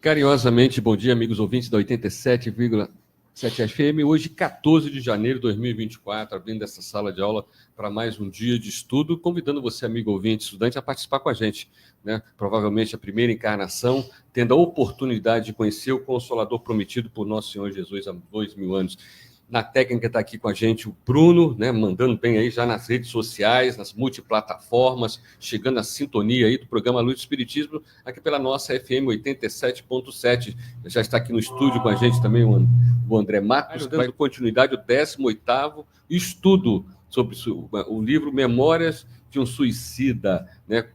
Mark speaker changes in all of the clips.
Speaker 1: Carinhosamente, bom dia, amigos ouvintes da 87,7 FM. Hoje, 14 de janeiro de 2024, abrindo essa sala de aula para mais um dia de estudo, convidando você, amigo ouvinte, estudante, a participar com a gente, né? Provavelmente a primeira encarnação, tendo a oportunidade de conhecer o Consolador prometido por nosso Senhor Jesus há 2000 anos. Na técnica está aqui com a gente o Bruno, né, mandando bem aí já nas redes sociais, nas multiplataformas, chegando à sintonia aí do programa Luz do Espiritismo, aqui pela nossa FM 87.7. Já está aqui no estúdio com a gente também o André Matos, dando continuidade ao 18º estudo sobre o livro Memórias de um Suicida, né?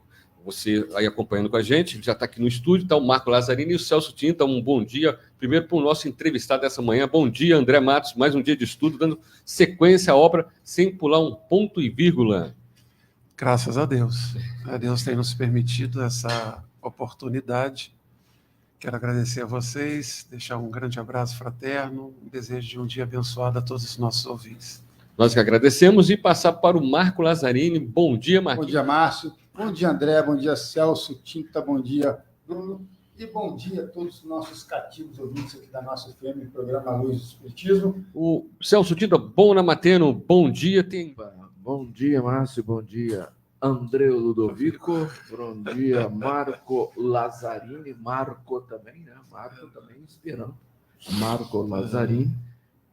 Speaker 1: Você aí acompanhando com a gente, já está aqui no estúdio, está o Marco Lazzarini e o Celso Tinta. Um bom dia, primeiro para o nosso entrevistado dessa manhã. Bom dia, André Matos, mais um dia de estudo, dando sequência à obra, sem pular um ponto e vírgula.
Speaker 2: Graças a Deus. Deus tem nos permitido essa oportunidade. Quero agradecer a vocês, deixar um grande abraço fraterno, um desejo de um dia abençoado a todos os nossos ouvintes.
Speaker 1: Nós que agradecemos e passar para o Marco Lazzarini. Bom dia, Marquinhos.
Speaker 3: Bom dia, Márcio. Bom dia, André. Bom dia, Celso Tinta. Bom dia, Bruno. E bom dia a todos os nossos cativos ouvintes aqui da nossa FM, programa Luz do Espiritismo.
Speaker 1: O Celso Tinta, bom na Mateno. Bom dia.
Speaker 4: Bom dia, Márcio. Bom dia, André Ludovico. Bom dia, Marco Lazzarini. Marco também, né? Marco também inspirando. Marco Lazzarini.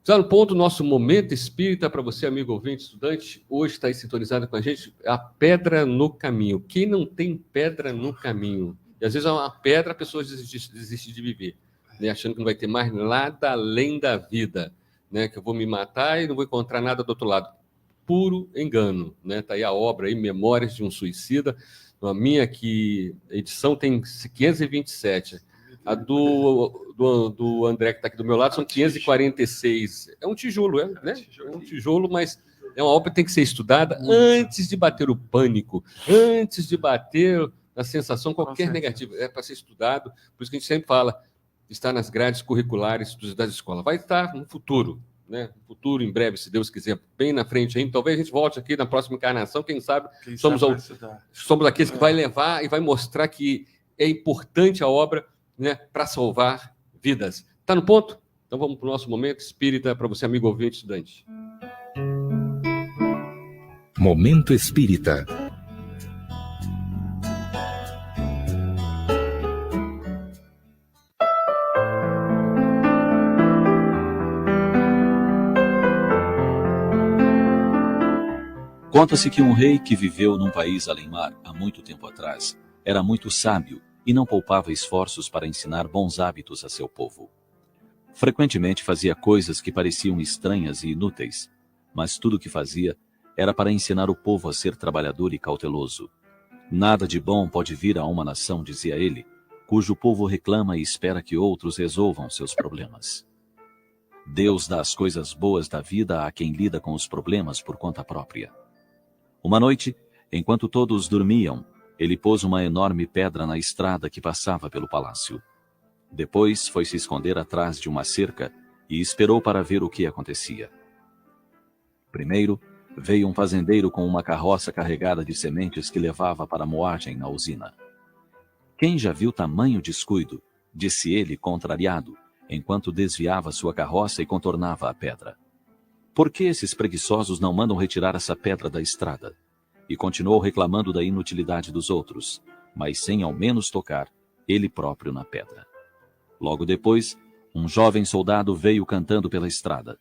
Speaker 1: Já no ponto, nosso momento espírita para você, amigo ouvinte, estudante, hoje está aí sintonizado com a gente, a pedra no caminho. Quem não tem pedra no caminho? E às vezes é uma pedra, a pessoa desiste de viver, né? Achando que não vai ter mais nada além da vida, né? Que eu vou me matar e não vou encontrar nada do outro lado. Puro engano, né? Está aí a obra aí, Memórias de um Suicida. A minha aqui, edição tem 527. A do André, que está aqui do meu lado, são 546. É um tijolo, né? É um tijolo, mas é uma obra que tem que ser estudada antes de bater o pânico, antes de bater a sensação qualquer negativa. É para ser estudado, por isso que a gente sempre fala, está nas grades curriculares das escolas. Vai estar no futuro, né? No futuro, em breve, se Deus quiser, bem na frente ainda. Talvez a gente volte aqui na próxima encarnação, quem sabe somos aqueles que vai levar e vai mostrar que é importante a obra, né, para salvar vidas. Está no ponto? Então vamos para o nosso momento espírita para você, amigo ouvinte, estudante.
Speaker 5: Momento espírita.
Speaker 6: Conta-se que um rei que viveu num país além-mar há muito tempo atrás era muito sábio e não poupava esforços para ensinar bons hábitos a seu povo. Frequentemente fazia coisas que pareciam estranhas e inúteis, mas tudo o que fazia era para ensinar o povo a ser trabalhador e cauteloso. Nada de bom pode vir a uma nação, dizia ele, cujo povo reclama e espera que outros resolvam seus problemas. Deus dá as coisas boas da vida a quem lida com os problemas por conta própria. Uma noite, enquanto todos dormiam, ele pôs uma enorme pedra na estrada que passava pelo palácio. Depois foi se esconder atrás de uma cerca e esperou para ver o que acontecia. Primeiro, veio um fazendeiro com uma carroça carregada de sementes que levava para a moagem na usina. Quem já viu tamanho descuido, disse ele contrariado, enquanto desviava sua carroça e contornava a pedra. Por que esses preguiçosos não mandam retirar essa pedra da estrada? E continuou reclamando da inutilidade dos outros, mas sem ao menos tocar ele próprio na pedra. Logo depois, um jovem soldado veio cantando pela estrada.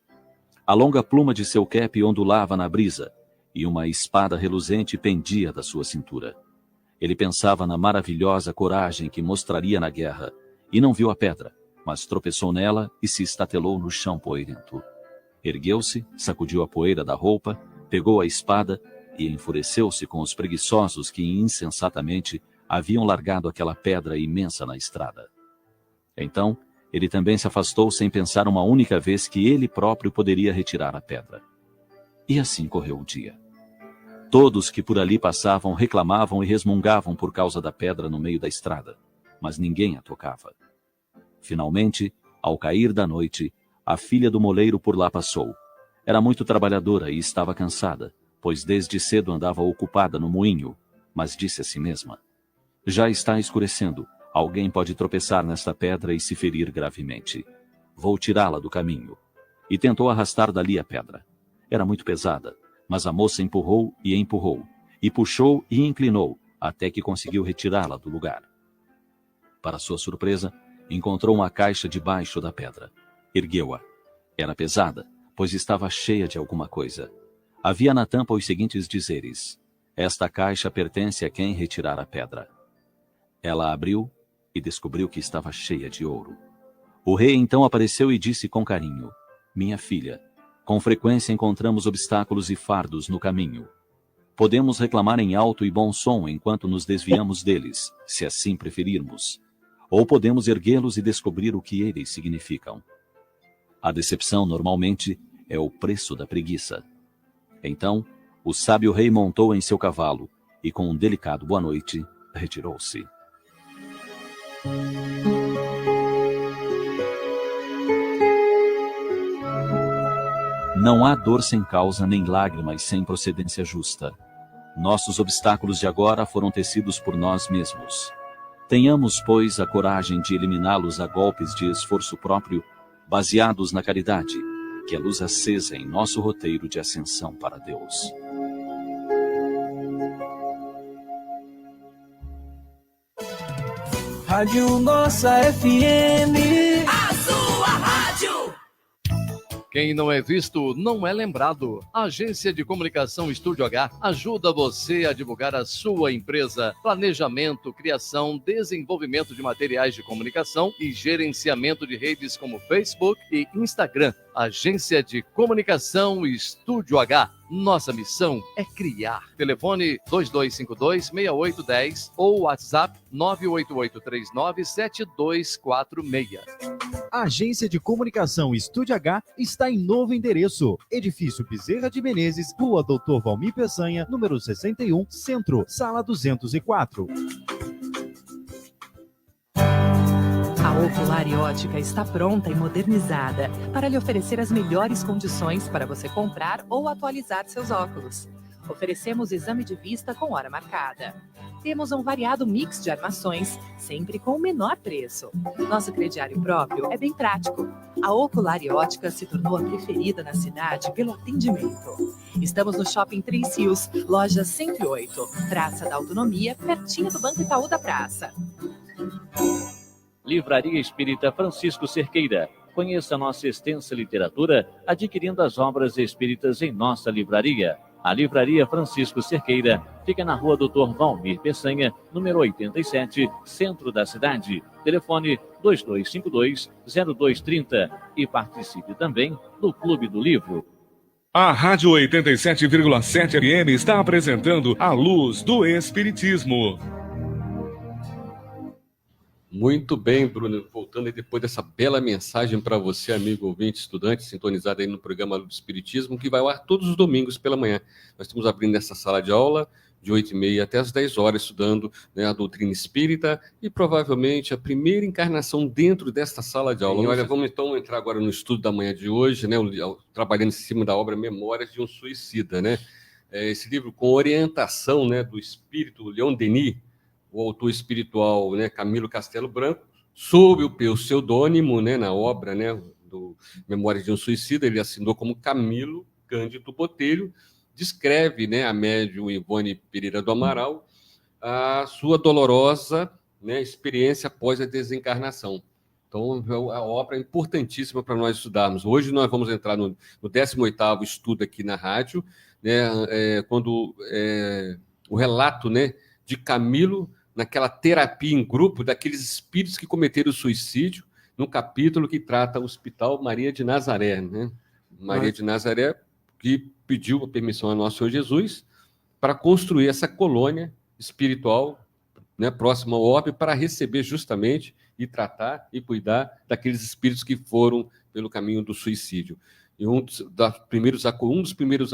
Speaker 6: A longa pluma de seu cap ondulava na brisa, e uma espada reluzente pendia da sua cintura. Ele pensava na maravilhosa coragem que mostraria na guerra, e não viu a pedra, mas tropeçou nela e se estatelou no chão poeirento. Ergueu-se, sacudiu a poeira da roupa, pegou a espada e enfureceu-se com os preguiçosos que insensatamente haviam largado aquela pedra imensa na estrada. Então, ele também se afastou sem pensar uma única vez que ele próprio poderia retirar a pedra. E assim correu o dia. Todos que por ali passavam reclamavam e resmungavam por causa da pedra no meio da estrada, mas ninguém a tocava. Finalmente, ao cair da noite, a filha do moleiro por lá passou. Era muito trabalhadora e estava cansada, pois desde cedo andava ocupada no moinho, mas disse a si mesma: já está escurecendo. Alguém pode tropeçar nesta pedra e se ferir gravemente. Vou tirá-la do caminho. E tentou arrastar dali a pedra. Era muito pesada, mas a moça empurrou, e puxou e inclinou, até que conseguiu retirá-la do lugar. Para sua surpresa, encontrou uma caixa debaixo da pedra. Ergueu-a. Era pesada, pois estava cheia de alguma coisa. Havia na tampa os seguintes dizeres: esta caixa pertence a quem retirar a pedra. Ela abriu e descobriu que estava cheia de ouro. O rei então apareceu e disse com carinho: minha filha, com frequência encontramos obstáculos e fardos no caminho. Podemos reclamar em alto e bom som enquanto nos desviamos deles, se assim preferirmos. Ou podemos erguê-los e descobrir o que eles significam. A decepção, normalmente, é o preço da preguiça. Então, o sábio rei montou em seu cavalo e, com um delicado boa noite, retirou-se. Não há dor sem causa, nem lágrimas sem procedência justa. Nossos obstáculos de agora foram tecidos por nós mesmos. Tenhamos, pois, a coragem de eliminá-los a golpes de esforço próprio, baseados na caridade, que é luz acesa em nosso roteiro de ascensão para Deus.
Speaker 7: Rádio Nossa FM.
Speaker 8: A sua rádio.
Speaker 9: Quem não é visto, não é lembrado. A Agência de Comunicação Estúdio H ajuda você a divulgar a sua empresa. Planejamento, criação, desenvolvimento de materiais de comunicação e gerenciamento de redes como Facebook e Instagram. Agência de Comunicação Estúdio H. Nossa missão é criar. Telefone 2252-6810 ou WhatsApp 988397246.
Speaker 10: A Agência de Comunicação Estúdio H está em novo endereço. Edifício Bezerra de Menezes, Rua Doutor Valmir Peçanha, número 61, Centro, Sala 204.
Speaker 11: A Ocular e Ótica está pronta e modernizada para lhe oferecer as melhores condições para você comprar ou atualizar seus óculos. Oferecemos exame de vista com hora marcada. Temos um variado mix de armações, sempre com o menor preço. Nosso crediário próprio é bem prático. A Ocular e Ótica se tornou a preferida na cidade pelo atendimento. Estamos no Shopping Três Rios, loja 108, Praça da Autonomia, pertinho do Banco Itaú da Praça.
Speaker 12: Livraria Espírita Francisco Cerqueira. Conheça a nossa extensa literatura adquirindo as obras espíritas em nossa livraria. A Livraria Francisco Cerqueira fica na Rua Doutor Valmir Peçanha, número 87, centro da cidade. Telefone 2252-0230 e participe também do Clube do Livro.
Speaker 13: A Rádio 87,7 FM está apresentando A Luz do Espiritismo.
Speaker 1: Muito bem, Bruno. Voltando aí depois dessa bela mensagem para você, amigo ouvinte, estudante, sintonizado aí no programa Luz do Espiritismo, que vai ao ar todos os domingos pela manhã. Nós estamos abrindo essa sala de aula de 8h30 até as 10 horas, estudando, né, a doutrina espírita e provavelmente a primeira encarnação dentro desta sala de aula. E olha, vamos então entrar agora no estudo da manhã de hoje, né, trabalhando em cima da obra Memórias de um Suicida, né? Esse livro com orientação, né, do espírito Leon Denis, o autor espiritual, né, Camilo Castelo Branco, sob o pseudônimo, né, na obra, né, do Memórias de um Suicida, ele assinou como Camilo Cândido Botelho, descreve, né, a médium Ivone Pereira do Amaral a sua dolorosa, né, experiência após a desencarnação. Então, a obra é importantíssima para nós estudarmos. Hoje nós vamos entrar no 18º estudo aqui na rádio, né, quando o relato, né, de Camilo naquela terapia em grupo daqueles espíritos que cometeram suicídio, no capítulo que trata o Hospital Maria de Nazaré, né? Maria de Nazaré, que pediu a permissão a Nosso Senhor Jesus para construir essa colônia espiritual, né, próxima ao orbe, para receber justamente e tratar e cuidar daqueles espíritos que foram pelo caminho do suicídio. E um dos primeiros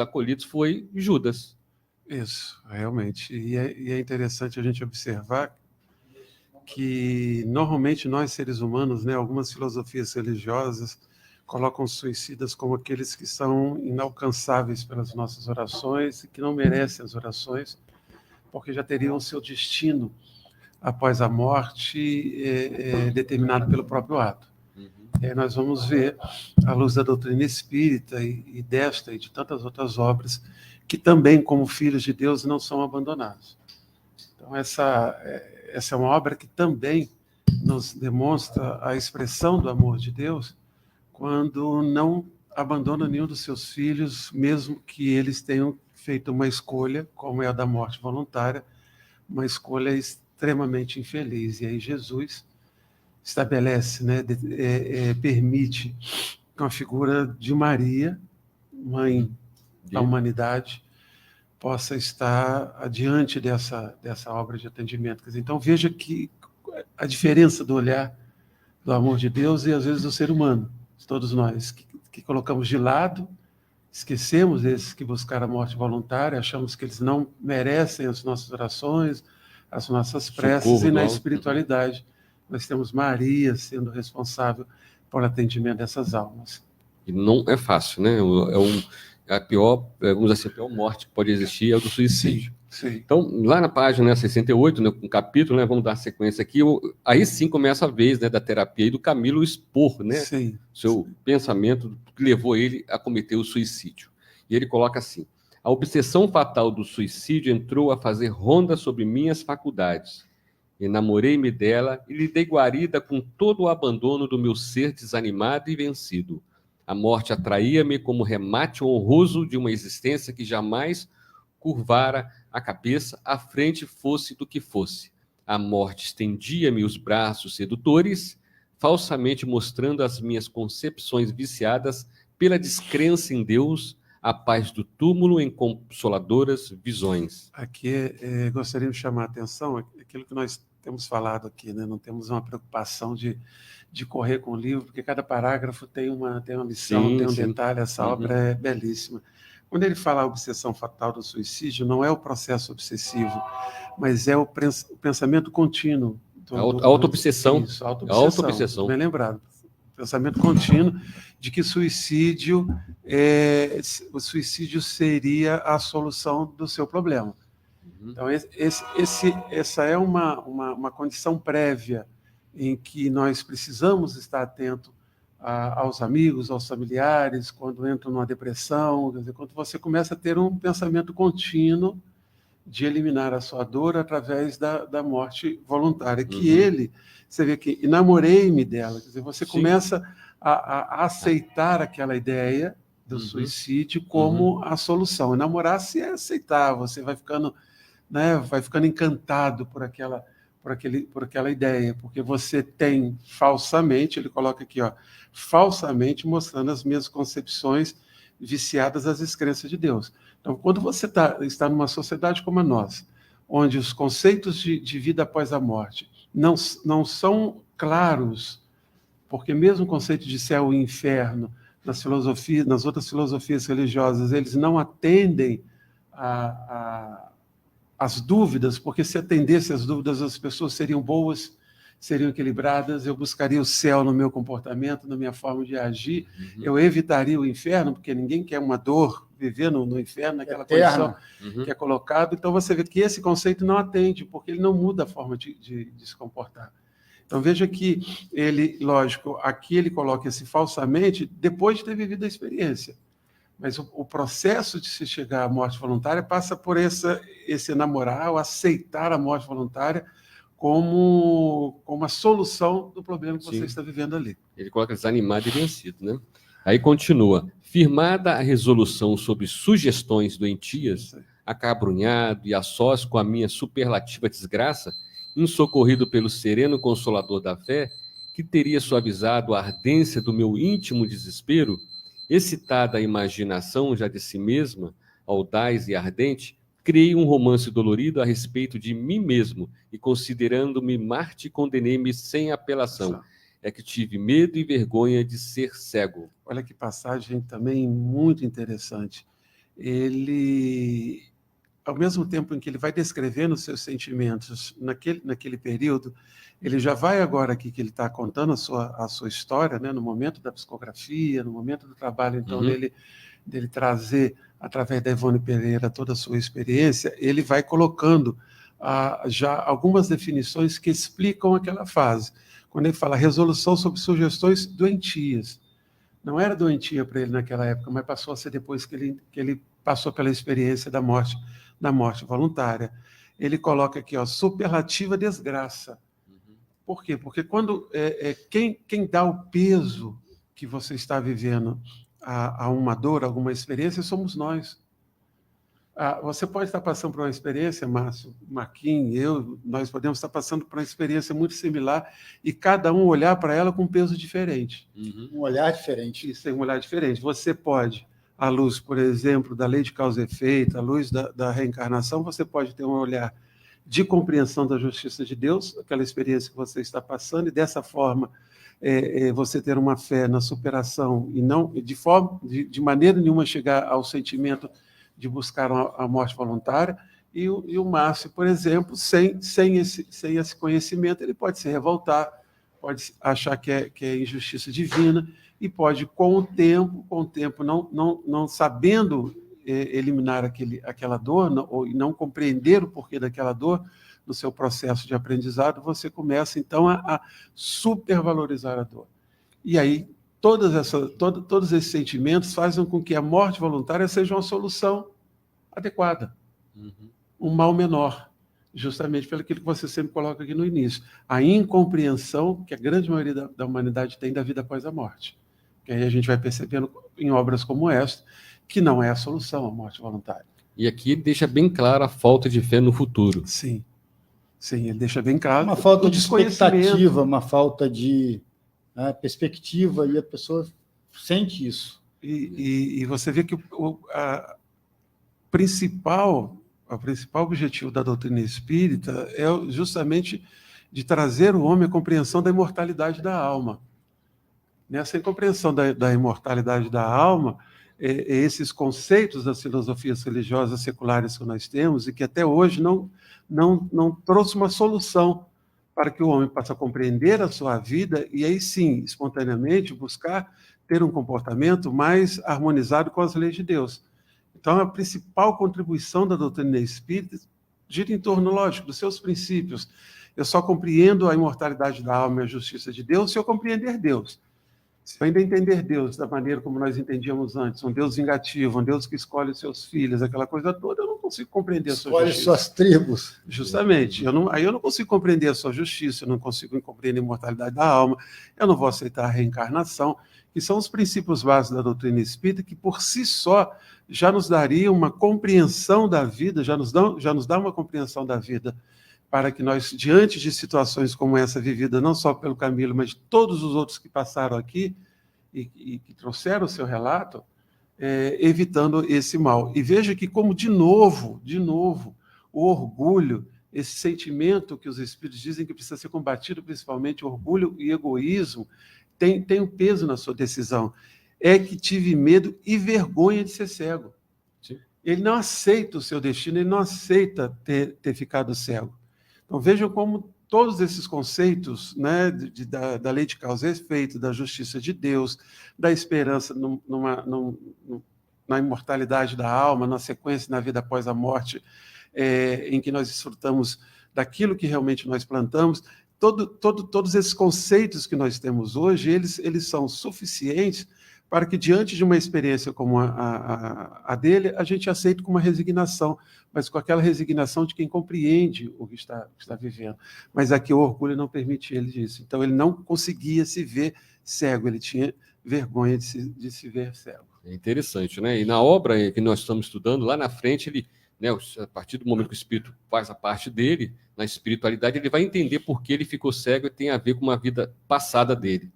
Speaker 1: acolhidos foi Judas.
Speaker 2: Isso, realmente. E é interessante a gente observar que, normalmente, nós, seres humanos, né, algumas filosofias religiosas colocam suicidas como aqueles que são inalcançáveis pelas nossas orações e que não merecem as orações, porque já teriam o seu destino após a morte determinado pelo próprio ato. E aí nós vamos ver, à luz da doutrina espírita e desta e de tantas outras obras, que também, como filhos de Deus, não são abandonados. Então, essa é uma obra que também nos demonstra a expressão do amor de Deus quando não abandona nenhum dos seus filhos, mesmo que eles tenham feito uma escolha, como é a da morte voluntária, uma escolha extremamente infeliz. E aí Jesus estabelece, né, permite que uma figura de Maria, mãe da humanidade, possa estar adiante dessa obra de atendimento. Quer dizer, então veja que a diferença do olhar do amor de Deus e às vezes do ser humano, todos nós, que colocamos de lado, esquecemos esses que buscaram a morte voluntária, achamos que eles não merecem as nossas orações, as nossas preces, socorro, e na espiritualidade nós temos Maria sendo responsável pelo atendimento dessas almas.
Speaker 1: E não é fácil, né? A pior, vamos dizer assim, a pior morte que pode existir é o do suicídio.
Speaker 2: Sim.
Speaker 1: Então, lá na página 68, né, um capítulo, né, vamos dar sequência aqui, aí sim começa a vez, né, da terapia e do Camilo expor, né, seu pensamento que levou ele a cometer o suicídio. E ele coloca assim: a obsessão fatal do suicídio entrou a fazer ronda sobre minhas faculdades. Enamorei-me dela e lhe dei guarida com todo o abandono do meu ser desanimado e vencido. A morte atraía-me como remate honroso de uma existência que jamais curvara a cabeça, à frente fosse do que fosse. A morte estendia-me os braços sedutores, falsamente mostrando as minhas concepções viciadas pela descrença em Deus, a paz do túmulo em consoladoras visões.
Speaker 2: Aqui gostaríamos de chamar a atenção aquilo que nós temos falado aqui, né? Não temos uma preocupação de correr com o livro, porque cada parágrafo tem uma lição, tem um detalhe, essa obra é belíssima. Quando ele fala a obsessão fatal do suicídio, não é o processo obsessivo, mas é o pensamento contínuo.
Speaker 1: A auto-obsessão.
Speaker 2: Isso, a auto-obsessão. Bem lembrado. Pensamento contínuo de que o suicídio seria a solução do seu problema. Então, essa é uma condição prévia em que nós precisamos estar atento aos amigos, aos familiares, quando entram numa depressão, quer dizer, quando você começa a ter um pensamento contínuo de eliminar a sua dor através da morte voluntária, que você vê que enamorei-me dela, quer dizer, você começa a aceitar aquela ideia do suicídio como a solução. Enamorar-se é aceitar, você vai ficando, né, encantado por aquela ideia, porque você tem falsamente, ele coloca aqui, falsamente mostrando as minhas concepções viciadas às descrenças de Deus. Então, quando você está numa sociedade como a nossa, onde os conceitos de vida após a morte não são claros, porque mesmo o conceito de céu e inferno, nas outras filosofias religiosas, eles não atendem as dúvidas, porque se atendesse às dúvidas, as pessoas seriam boas, seriam equilibradas, eu buscaria o céu no meu comportamento, na minha forma de agir, eu evitaria o inferno, porque ninguém quer uma dor, viver no inferno, naquela condição que é colocado. Então você vê que esse conceito não atende, porque ele não muda a forma de se comportar. Então veja que ele, lógico, aqui ele coloca esse falsamente depois de ter vivido a experiência. Mas o processo de se chegar à morte voluntária passa por esse enamorar, ou aceitar a morte voluntária como a solução do problema que você está vivendo ali.
Speaker 1: Ele coloca desanimado e vencido, né? Aí continua: firmada a resolução sobre sugestões doentias, acabrunhado e a sós com a minha superlativa desgraça, insocorrido pelo sereno consolador da fé, que teria suavizado a ardência do meu íntimo desespero, excitada a imaginação já de si mesma, audaz e ardente, criei um romance dolorido a respeito de mim mesmo e, considerando-me Marte, condenei-me sem apelação. É que tive medo e vergonha de ser cego.
Speaker 2: Olha que passagem também muito interessante. Ele, ao mesmo tempo em que ele vai descrevendo os seus sentimentos naquele período, ele já vai agora aqui que ele está contando a sua história, né, no momento da psicografia, no momento do trabalho, então, dele trazer através da Ivone Pereira, toda a sua experiência, ele vai colocando já algumas definições que explicam aquela fase. Quando ele fala resolução sobre sugestões doentias. Não era doentia para ele naquela época, mas passou a ser depois que ele passou pela experiência da morte voluntária. Ele coloca aqui, ó, superlativa desgraça. Por quê? Porque quando quem dá o peso que você está vivendo a uma dor, a alguma experiência, somos nós. Você pode estar passando por uma experiência, Márcio, Marquinhos, eu, nós podemos estar passando por uma experiência muito similar e cada um olhar para ela com um peso diferente.
Speaker 3: Um olhar diferente.
Speaker 2: Isso, um olhar diferente. Você pode, à luz, por exemplo, da lei de causa e efeito, à luz da reencarnação, você pode ter um olhar de compreensão da justiça de Deus, aquela experiência que você está passando, e dessa forma você ter uma fé na superação e não de maneira nenhuma chegar ao sentimento de buscar a morte voluntária, e o Márcio, por exemplo, sem esse conhecimento, ele pode se revoltar, pode achar que é injustiça divina, e pode, com o tempo não sabendo eliminar aquela dor, ou não compreender o porquê daquela dor, no seu processo de aprendizado, você começa, então, a supervalorizar a dor. E aí, todos esses sentimentos fazem com que a morte voluntária seja uma solução adequada, um mal menor, justamente pelo que você sempre coloca aqui no início. A incompreensão que a grande maioria da humanidade tem da vida após a morte. Que aí a gente vai percebendo em obras como esta, que não é a solução à morte voluntária.
Speaker 1: E aqui deixa bem clara a falta de fé no futuro.
Speaker 2: Sim, ele deixa bem claro.
Speaker 3: Uma falta de expectativa, uma falta de perspectiva, e a pessoa sente isso.
Speaker 2: E você vê que o principal objetivo da doutrina espírita é justamente de trazer o homem à compreensão da imortalidade da alma. Nessa compreensão da imortalidade da alma, esses conceitos das filosofias religiosas seculares que nós temos, e que até hoje não trouxe uma solução para que o homem possa compreender a sua vida e aí sim, espontaneamente, buscar ter um comportamento mais harmonizado com as leis de Deus. Então, a principal contribuição da doutrina espírita gira em torno, lógico, dos seus princípios. Eu só compreendo a imortalidade da alma e a justiça de Deus se eu compreender Deus. Se eu ainda entender Deus da maneira como nós entendíamos antes, um Deus vingativo, um Deus que escolhe os seus filhos, aquela coisa toda, eu não consigo compreender a sua justiça.
Speaker 3: Escolhe suas tribos.
Speaker 2: Justamente. Aí eu não consigo compreender a sua justiça, eu não consigo compreender a imortalidade da alma, eu não vou aceitar a reencarnação, que são os princípios básicos da doutrina espírita, que por si só já nos daria uma compreensão da vida, já nos dá uma compreensão da vida, para que nós, diante de situações como essa vivida, não só pelo Camilo, mas de todos os outros que passaram aqui e que trouxeram o seu relato, evitando esse mal. E veja que, como de novo, o orgulho, esse sentimento que os espíritos dizem que precisa ser combatido, principalmente orgulho e egoísmo, tem um peso na sua decisão. É que tive medo e vergonha de ser cego. Sim. Ele não aceita o seu destino, ele não aceita ter ficado cego. Então, vejam como todos esses conceitos, né, da lei de causa e efeito, da justiça de Deus, da esperança na imortalidade da alma, na sequência, na vida após a morte, em que nós desfrutamos daquilo que realmente nós plantamos, todos esses conceitos que nós temos hoje, eles são suficientes para que, diante de uma experiência como a dele, a gente aceite com uma resignação, mas com aquela resignação de quem compreende o que está vivendo. Mas aqui o orgulho não permite ele isso. Então, ele não conseguia se ver cego, ele tinha vergonha de se ver cego.
Speaker 1: É interessante, né? E na obra que nós estamos estudando, lá na frente, ele, né, a partir do momento que o espírito faz a parte dele, na espiritualidade, ele vai entender por que ele ficou cego e tem a ver com uma vida passada dele.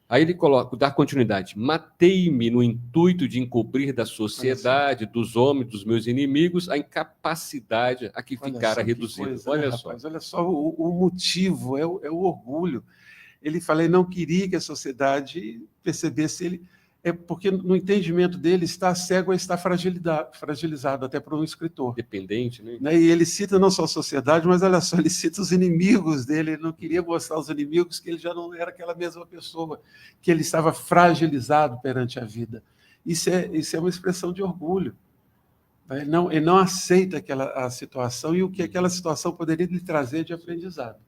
Speaker 1: Aí ele coloca, dá continuidade, matei-me no intuito de encobrir da sociedade, dos homens, dos meus inimigos, a incapacidade a que ficara reduzida. Olha só.
Speaker 2: Rapaz, olha só, o motivo é o orgulho. Ele fala, ele não queria que a sociedade percebesse ele, porque no entendimento dele, estar cego é estar fragilizado, até para um escritor.
Speaker 1: Dependente, né?
Speaker 2: E ele cita não só a sociedade, mas olha só, ele cita os inimigos dele, ele não queria mostrar aos inimigos que ele já não era aquela mesma pessoa, que ele estava fragilizado perante a vida. Isso é uma expressão de orgulho. Ele não aceita a situação e o que aquela situação poderia lhe trazer de aprendizado.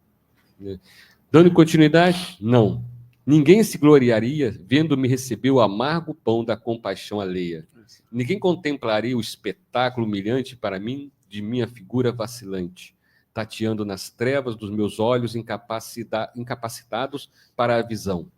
Speaker 1: Dando continuidade? Não. Ninguém se gloriaria vendo-me receber o amargo pão da compaixão alheia. Ninguém contemplaria o espetáculo humilhante para mim de minha figura vacilante, tateando nas trevas dos meus olhos incapacitados para a visão.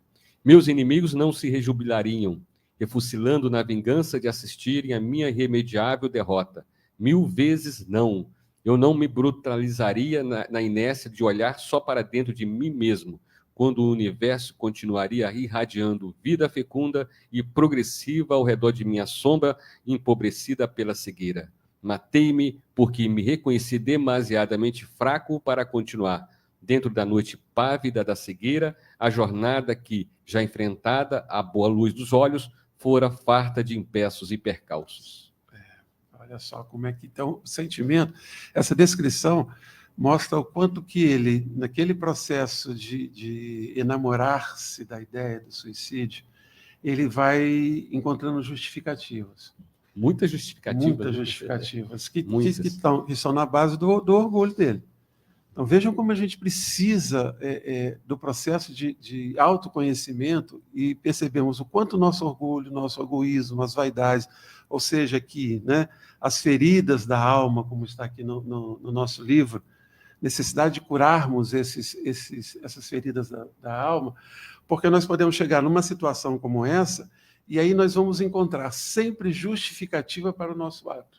Speaker 1: Meus inimigos não se rejubilariam, refucilando na vingança de assistirem à minha irremediável derrota. 1000 vezes não. Eu não me brutalizaria na inércia de olhar só para dentro de mim mesmo, quando o universo continuaria irradiando vida fecunda e progressiva ao redor de minha sombra, empobrecida pela cegueira. Matei-me porque me reconheci demasiadamente fraco para continuar, dentro da noite pávida da cegueira, a jornada que, já enfrentada à boa luz dos olhos, fora farta de empeços e percalços.
Speaker 2: Olha só como é que então o sentimento, essa descrição mostra o quanto que ele, naquele processo de enamorar-se da ideia do suicídio, ele vai encontrando justificativas.
Speaker 1: Muitas justificativas.
Speaker 2: Muitas justificativas, que são na base do orgulho dele. Então vejam como a gente precisa do processo de autoconhecimento e percebemos o quanto o nosso orgulho, nosso egoísmo, as vaidades, ou seja, aqui, né, as feridas da alma, como está aqui no nosso livro, necessidade de curarmos essas feridas da alma, porque nós podemos chegar numa situação como essa e aí nós vamos encontrar sempre justificativa para o nosso ato.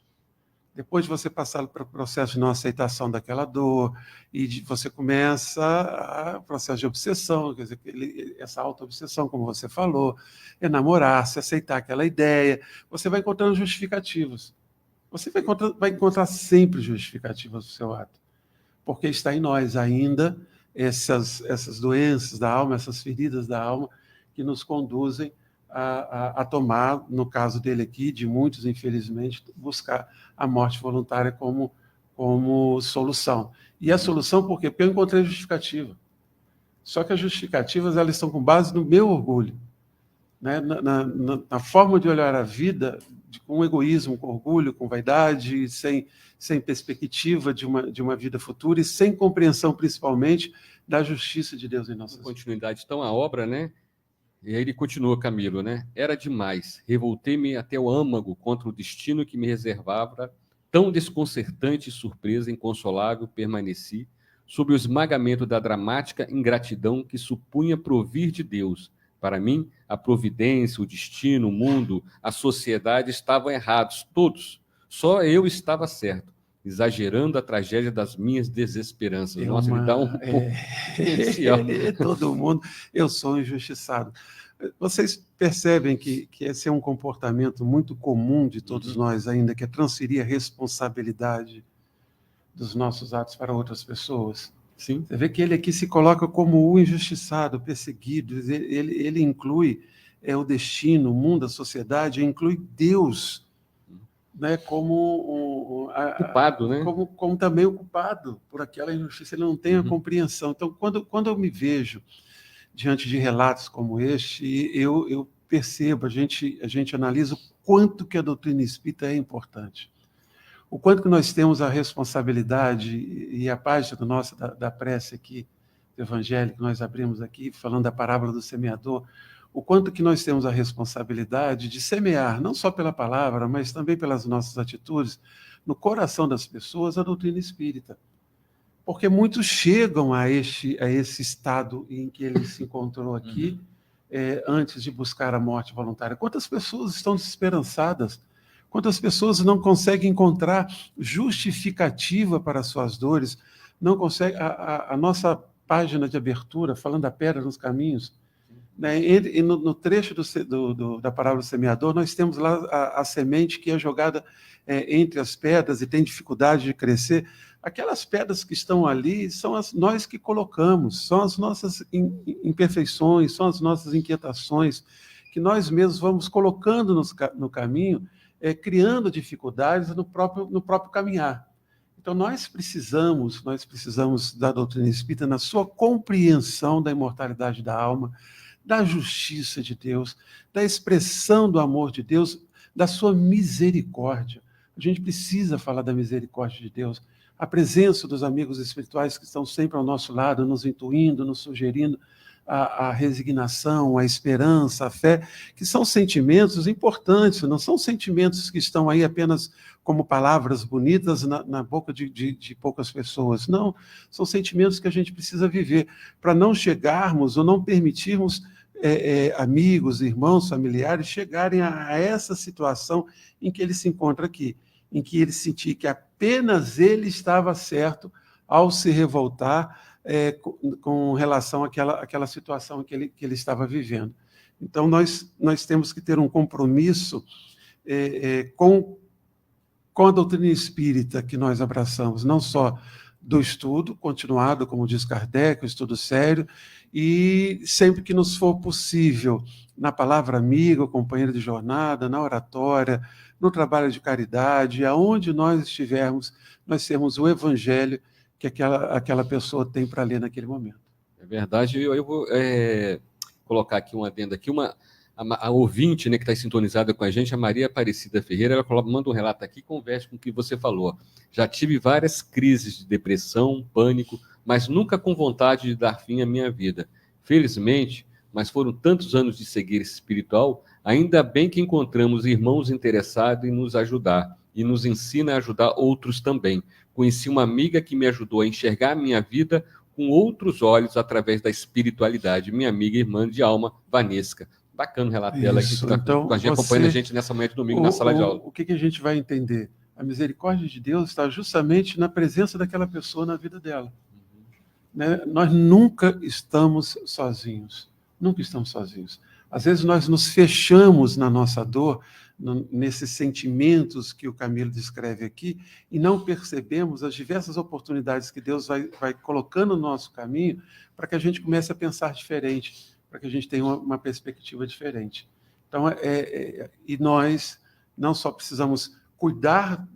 Speaker 2: Depois de você passar pelo processo de não aceitação daquela dor, e você começa o processo de obsessão, quer dizer, essa auto-obsessão, como você falou, enamorar-se, aceitar aquela ideia, você vai encontrando justificativas. Você vai encontrar sempre justificativas do seu ato, porque está em nós ainda essas doenças da alma, essas feridas da alma, que nos conduzem a tomar, no caso dele aqui, de muitos, infelizmente, buscar a morte voluntária como solução. E a solução por quê? Porque eu encontrei justificativa. Só que as justificativas elas estão com base no meu orgulho, né? Na forma de olhar a vida, com egoísmo, com orgulho, com vaidade, sem perspectiva de uma vida futura e sem compreensão, principalmente, da justiça de Deus em nossas vidas.
Speaker 1: Continuidade. Então, a obra, né? E aí ele continua, Camilo, né? Era demais. Revoltei-me até o âmago contra o destino que me reservava. Tão desconcertante e surpresa inconsolável permaneci sob o esmagamento da dramática ingratidão que supunha provir de Deus. Para mim, a providência, o destino, o mundo, a sociedade estavam errados, todos. Só eu estava certo, exagerando a tragédia das minhas desesperanças. Nossa, ele dá um pouco...
Speaker 2: Todo mundo, eu sou injustiçado. Vocês percebem que esse é um comportamento muito comum de todos nós ainda, que é transferir a responsabilidade dos nossos atos para outras pessoas?
Speaker 1: Sim.
Speaker 2: Você vê que ele aqui se coloca como o injustiçado, o perseguido, ele inclui o destino, o mundo, a sociedade, inclui Deus, né, como
Speaker 1: culpado, né?
Speaker 2: Como também o culpado por aquela injustiça, ele não tem a compreensão. Então, quando eu me vejo diante de relatos como este, eu percebo, a gente analisa o quanto que a doutrina espírita é importante, o quanto que nós temos a responsabilidade, e a página nossa da prece aqui, do Evangelho, que nós abrimos aqui, falando da parábola do semeador, o quanto que nós temos a responsabilidade de semear, não só pela palavra, mas também pelas nossas atitudes, no coração das pessoas, a doutrina espírita. Porque muitos chegam a esse estado em que ele se encontrou aqui, antes de buscar a morte voluntária. Quantas pessoas estão desesperançadas? Quantas pessoas não conseguem encontrar justificativa para as suas dores? Não conseguem. A nossa página de abertura, falando da pedra nos caminhos, né, e no trecho da parábola do semeador, nós temos lá a semente que é jogada entre as pedras e tem dificuldade de crescer. Aquelas pedras que estão ali são nós que colocamos, são as nossas imperfeições, são as nossas inquietações, que nós mesmos vamos colocando no caminho, criando dificuldades no próprio caminhar. Então, nós precisamos da doutrina espírita na sua compreensão da imortalidade da alma, da justiça de Deus, da expressão do amor de Deus, da sua misericórdia. A gente precisa falar da misericórdia de Deus, a presença dos amigos espirituais que estão sempre ao nosso lado, nos intuindo, nos sugerindo a resignação, a esperança, a fé, que são sentimentos importantes, não são sentimentos que estão aí apenas como palavras bonitas na boca de poucas pessoas. Não, são sentimentos que a gente precisa viver para não chegarmos ou não permitirmos amigos, irmãos, familiares chegarem a essa situação em que ele se encontra aqui, em que ele sentir que apenas ele estava certo ao se revoltar com relação àquela situação que ele estava vivendo. Então, nós temos que ter um compromisso com a doutrina espírita que nós abraçamos, não só do estudo continuado, como diz Kardec, o estudo sério, e sempre que nos for possível, na palavra amiga, companheiro de jornada, na oratória, no trabalho de caridade, aonde nós estivermos, nós temos o evangelho que aquela pessoa tem para ler naquele momento.
Speaker 1: É verdade. Eu vou colocar aqui um adendo aqui, a ouvinte, né, que está sintonizada com a gente, a Maria Aparecida Ferreira, ela manda um relato aqui, conversa com o que você falou. Já tive várias crises de depressão, pânico, mas nunca com vontade de dar fim à minha vida. Felizmente, mas foram tantos anos de cegueira espiritual, ainda bem que encontramos irmãos interessados em nos ajudar e nos ensina a ajudar outros também. Conheci uma amiga que me ajudou a enxergar a minha vida com outros olhos através da espiritualidade. Minha amiga e irmã de alma, Vanesca. Bacana o relato dela aqui, que está
Speaker 2: então,
Speaker 1: acompanhando a gente nessa manhã de domingo na sala de aula.
Speaker 2: O que a gente vai entender? A misericórdia de Deus está justamente na presença daquela pessoa na vida dela. Né? Nós nunca estamos sozinhos. Nunca estamos sozinhos. Às vezes nós nos fechamos na nossa dor, nesses sentimentos que o Camilo descreve aqui, e não percebemos as diversas oportunidades que Deus vai colocando no nosso caminho para que a gente comece a pensar diferente, para que a gente tenha uma perspectiva diferente. Então, e nós não só precisamos cuidar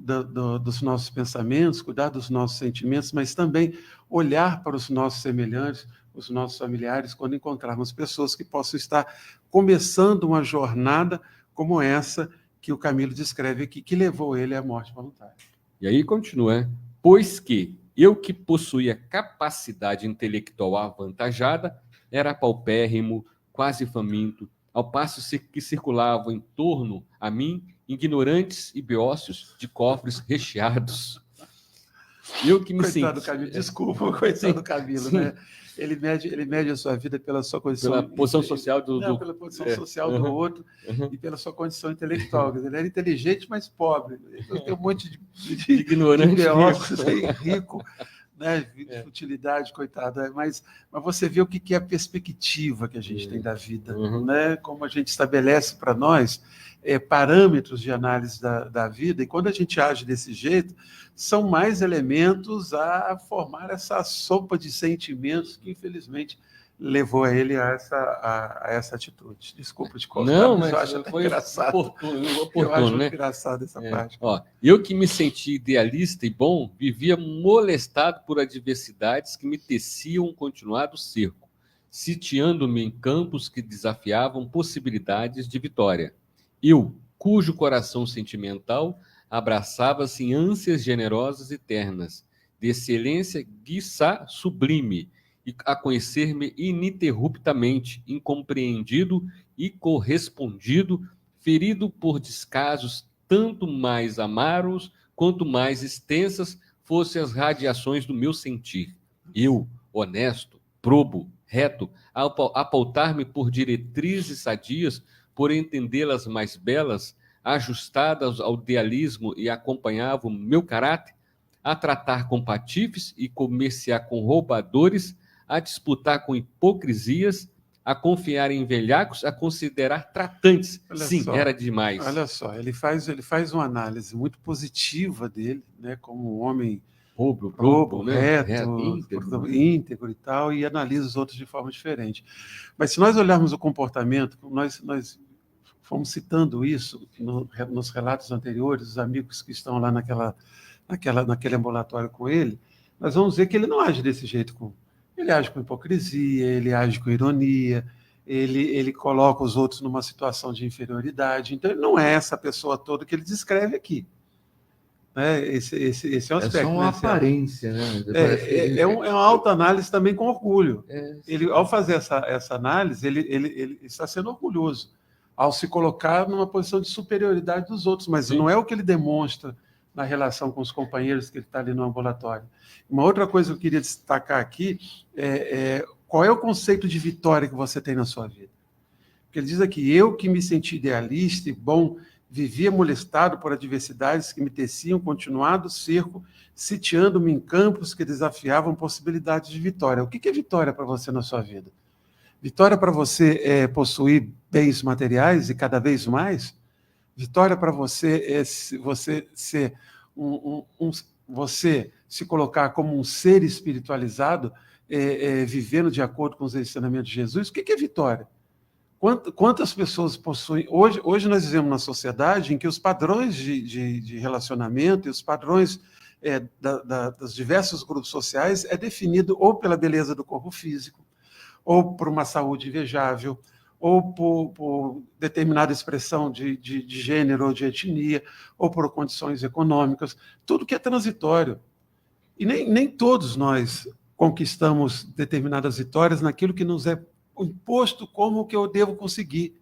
Speaker 2: dos nossos pensamentos, cuidar dos nossos sentimentos, mas também olhar para os nossos semelhantes, os nossos familiares, quando encontrarmos pessoas que possam estar começando uma jornada como essa que o Camilo descreve aqui, que levou ele à morte voluntária.
Speaker 1: E aí continua, pois que eu que possuía capacidade intelectual avantajada, era paupérrimo, quase faminto, ao passo que circulavam em torno a mim ignorantes e beócios de cofres recheados. Eu que me
Speaker 2: coitado do Camilo, desculpa, coitado do Camilo, né? Ele mede a sua vida pela sua condição...
Speaker 1: Pela posição social
Speaker 2: pela posição social do outro e pela sua condição intelectual. Ele era inteligente, mas pobre. Ele tem um monte de
Speaker 1: ignorante,
Speaker 2: de beócios rico, né? Futilidade, coitado. Mas você vê o que é a perspectiva que a gente tem da vida, né? Como a gente estabelece para nós parâmetros de análise da vida, e quando a gente age desse jeito, são mais elementos a formar essa sopa de sentimentos que, infelizmente, levou a ele a essa atitude. Desculpa te cortar,
Speaker 1: não, mas
Speaker 2: eu acho
Speaker 1: foi
Speaker 2: engraçado.
Speaker 1: Oportuno,
Speaker 2: eu acho
Speaker 1: né?
Speaker 2: engraçado essa parte.
Speaker 1: Eu que me senti idealista e bom, vivia molestado por adversidades que me teciam um continuado cerco, sitiando-me em campos que desafiavam possibilidades de vitória. Eu, cujo coração sentimental abraçava-se em ânsias generosas e ternas, de excelência guiçá sublime, e a conhecer-me ininterruptamente, incompreendido e correspondido, ferido por descasos tanto mais amaros quanto mais extensas fossem as radiações do meu sentir. Eu, honesto, probo, reto, a pautar-me por diretrizes sadias, por entendê-las mais belas, ajustadas ao idealismo e acompanhavam o meu caráter, a tratar com patifes e comerciar com roubadores, a disputar com hipocrisias, a confiar em velhacos, a considerar tratantes. Sim, era demais.
Speaker 2: Olha só, ele faz uma análise muito positiva dele, né, como um homem probo, reto, íntegro e tal, e analisa os outros de forma diferente. Mas se nós olharmos o comportamento, nós fomos citando isso nos relatos anteriores, os amigos que estão lá naquele ambulatório com ele, nós vamos ver que ele não age desse jeito. Ele age com hipocrisia, ele age com ironia, ele coloca os outros numa situação de inferioridade. Então, ele não é essa pessoa toda que ele descreve aqui. Né? Esse é um aspecto.
Speaker 4: É só uma
Speaker 2: né,
Speaker 4: aparência, né?
Speaker 2: É uma autoanálise também com orgulho. Ele, ao fazer essa análise, ele está sendo orgulhoso ao se colocar numa posição de superioridade dos outros, mas não é o que ele demonstra na relação com os companheiros que ele está ali no ambulatório. Uma outra coisa que eu queria destacar aqui qual é o conceito de vitória que você tem na sua vida. Porque ele diz aqui, eu que me senti idealista e bom, vivia molestado por adversidades que me teciam continuado cerco, sitiando-me em campos que desafiavam possibilidades de vitória. O que é vitória para você na sua vida? Vitória para você é possuir bens materiais e cada vez mais? Vitória para você é você ser você se colocar como um ser espiritualizado, vivendo de acordo com os ensinamentos de Jesus? O que é vitória? Quantas pessoas possuem... Hoje nós vivemos na sociedade em que os padrões de relacionamento e os padrões dos diversos grupos sociais é definido ou pela beleza do corpo físico, ou por uma saúde invejável, ou por determinada expressão de gênero ou de etnia, ou por condições econômicas, tudo que é transitório. E nem todos nós conquistamos determinadas vitórias naquilo que nos é imposto como que eu devo conseguir.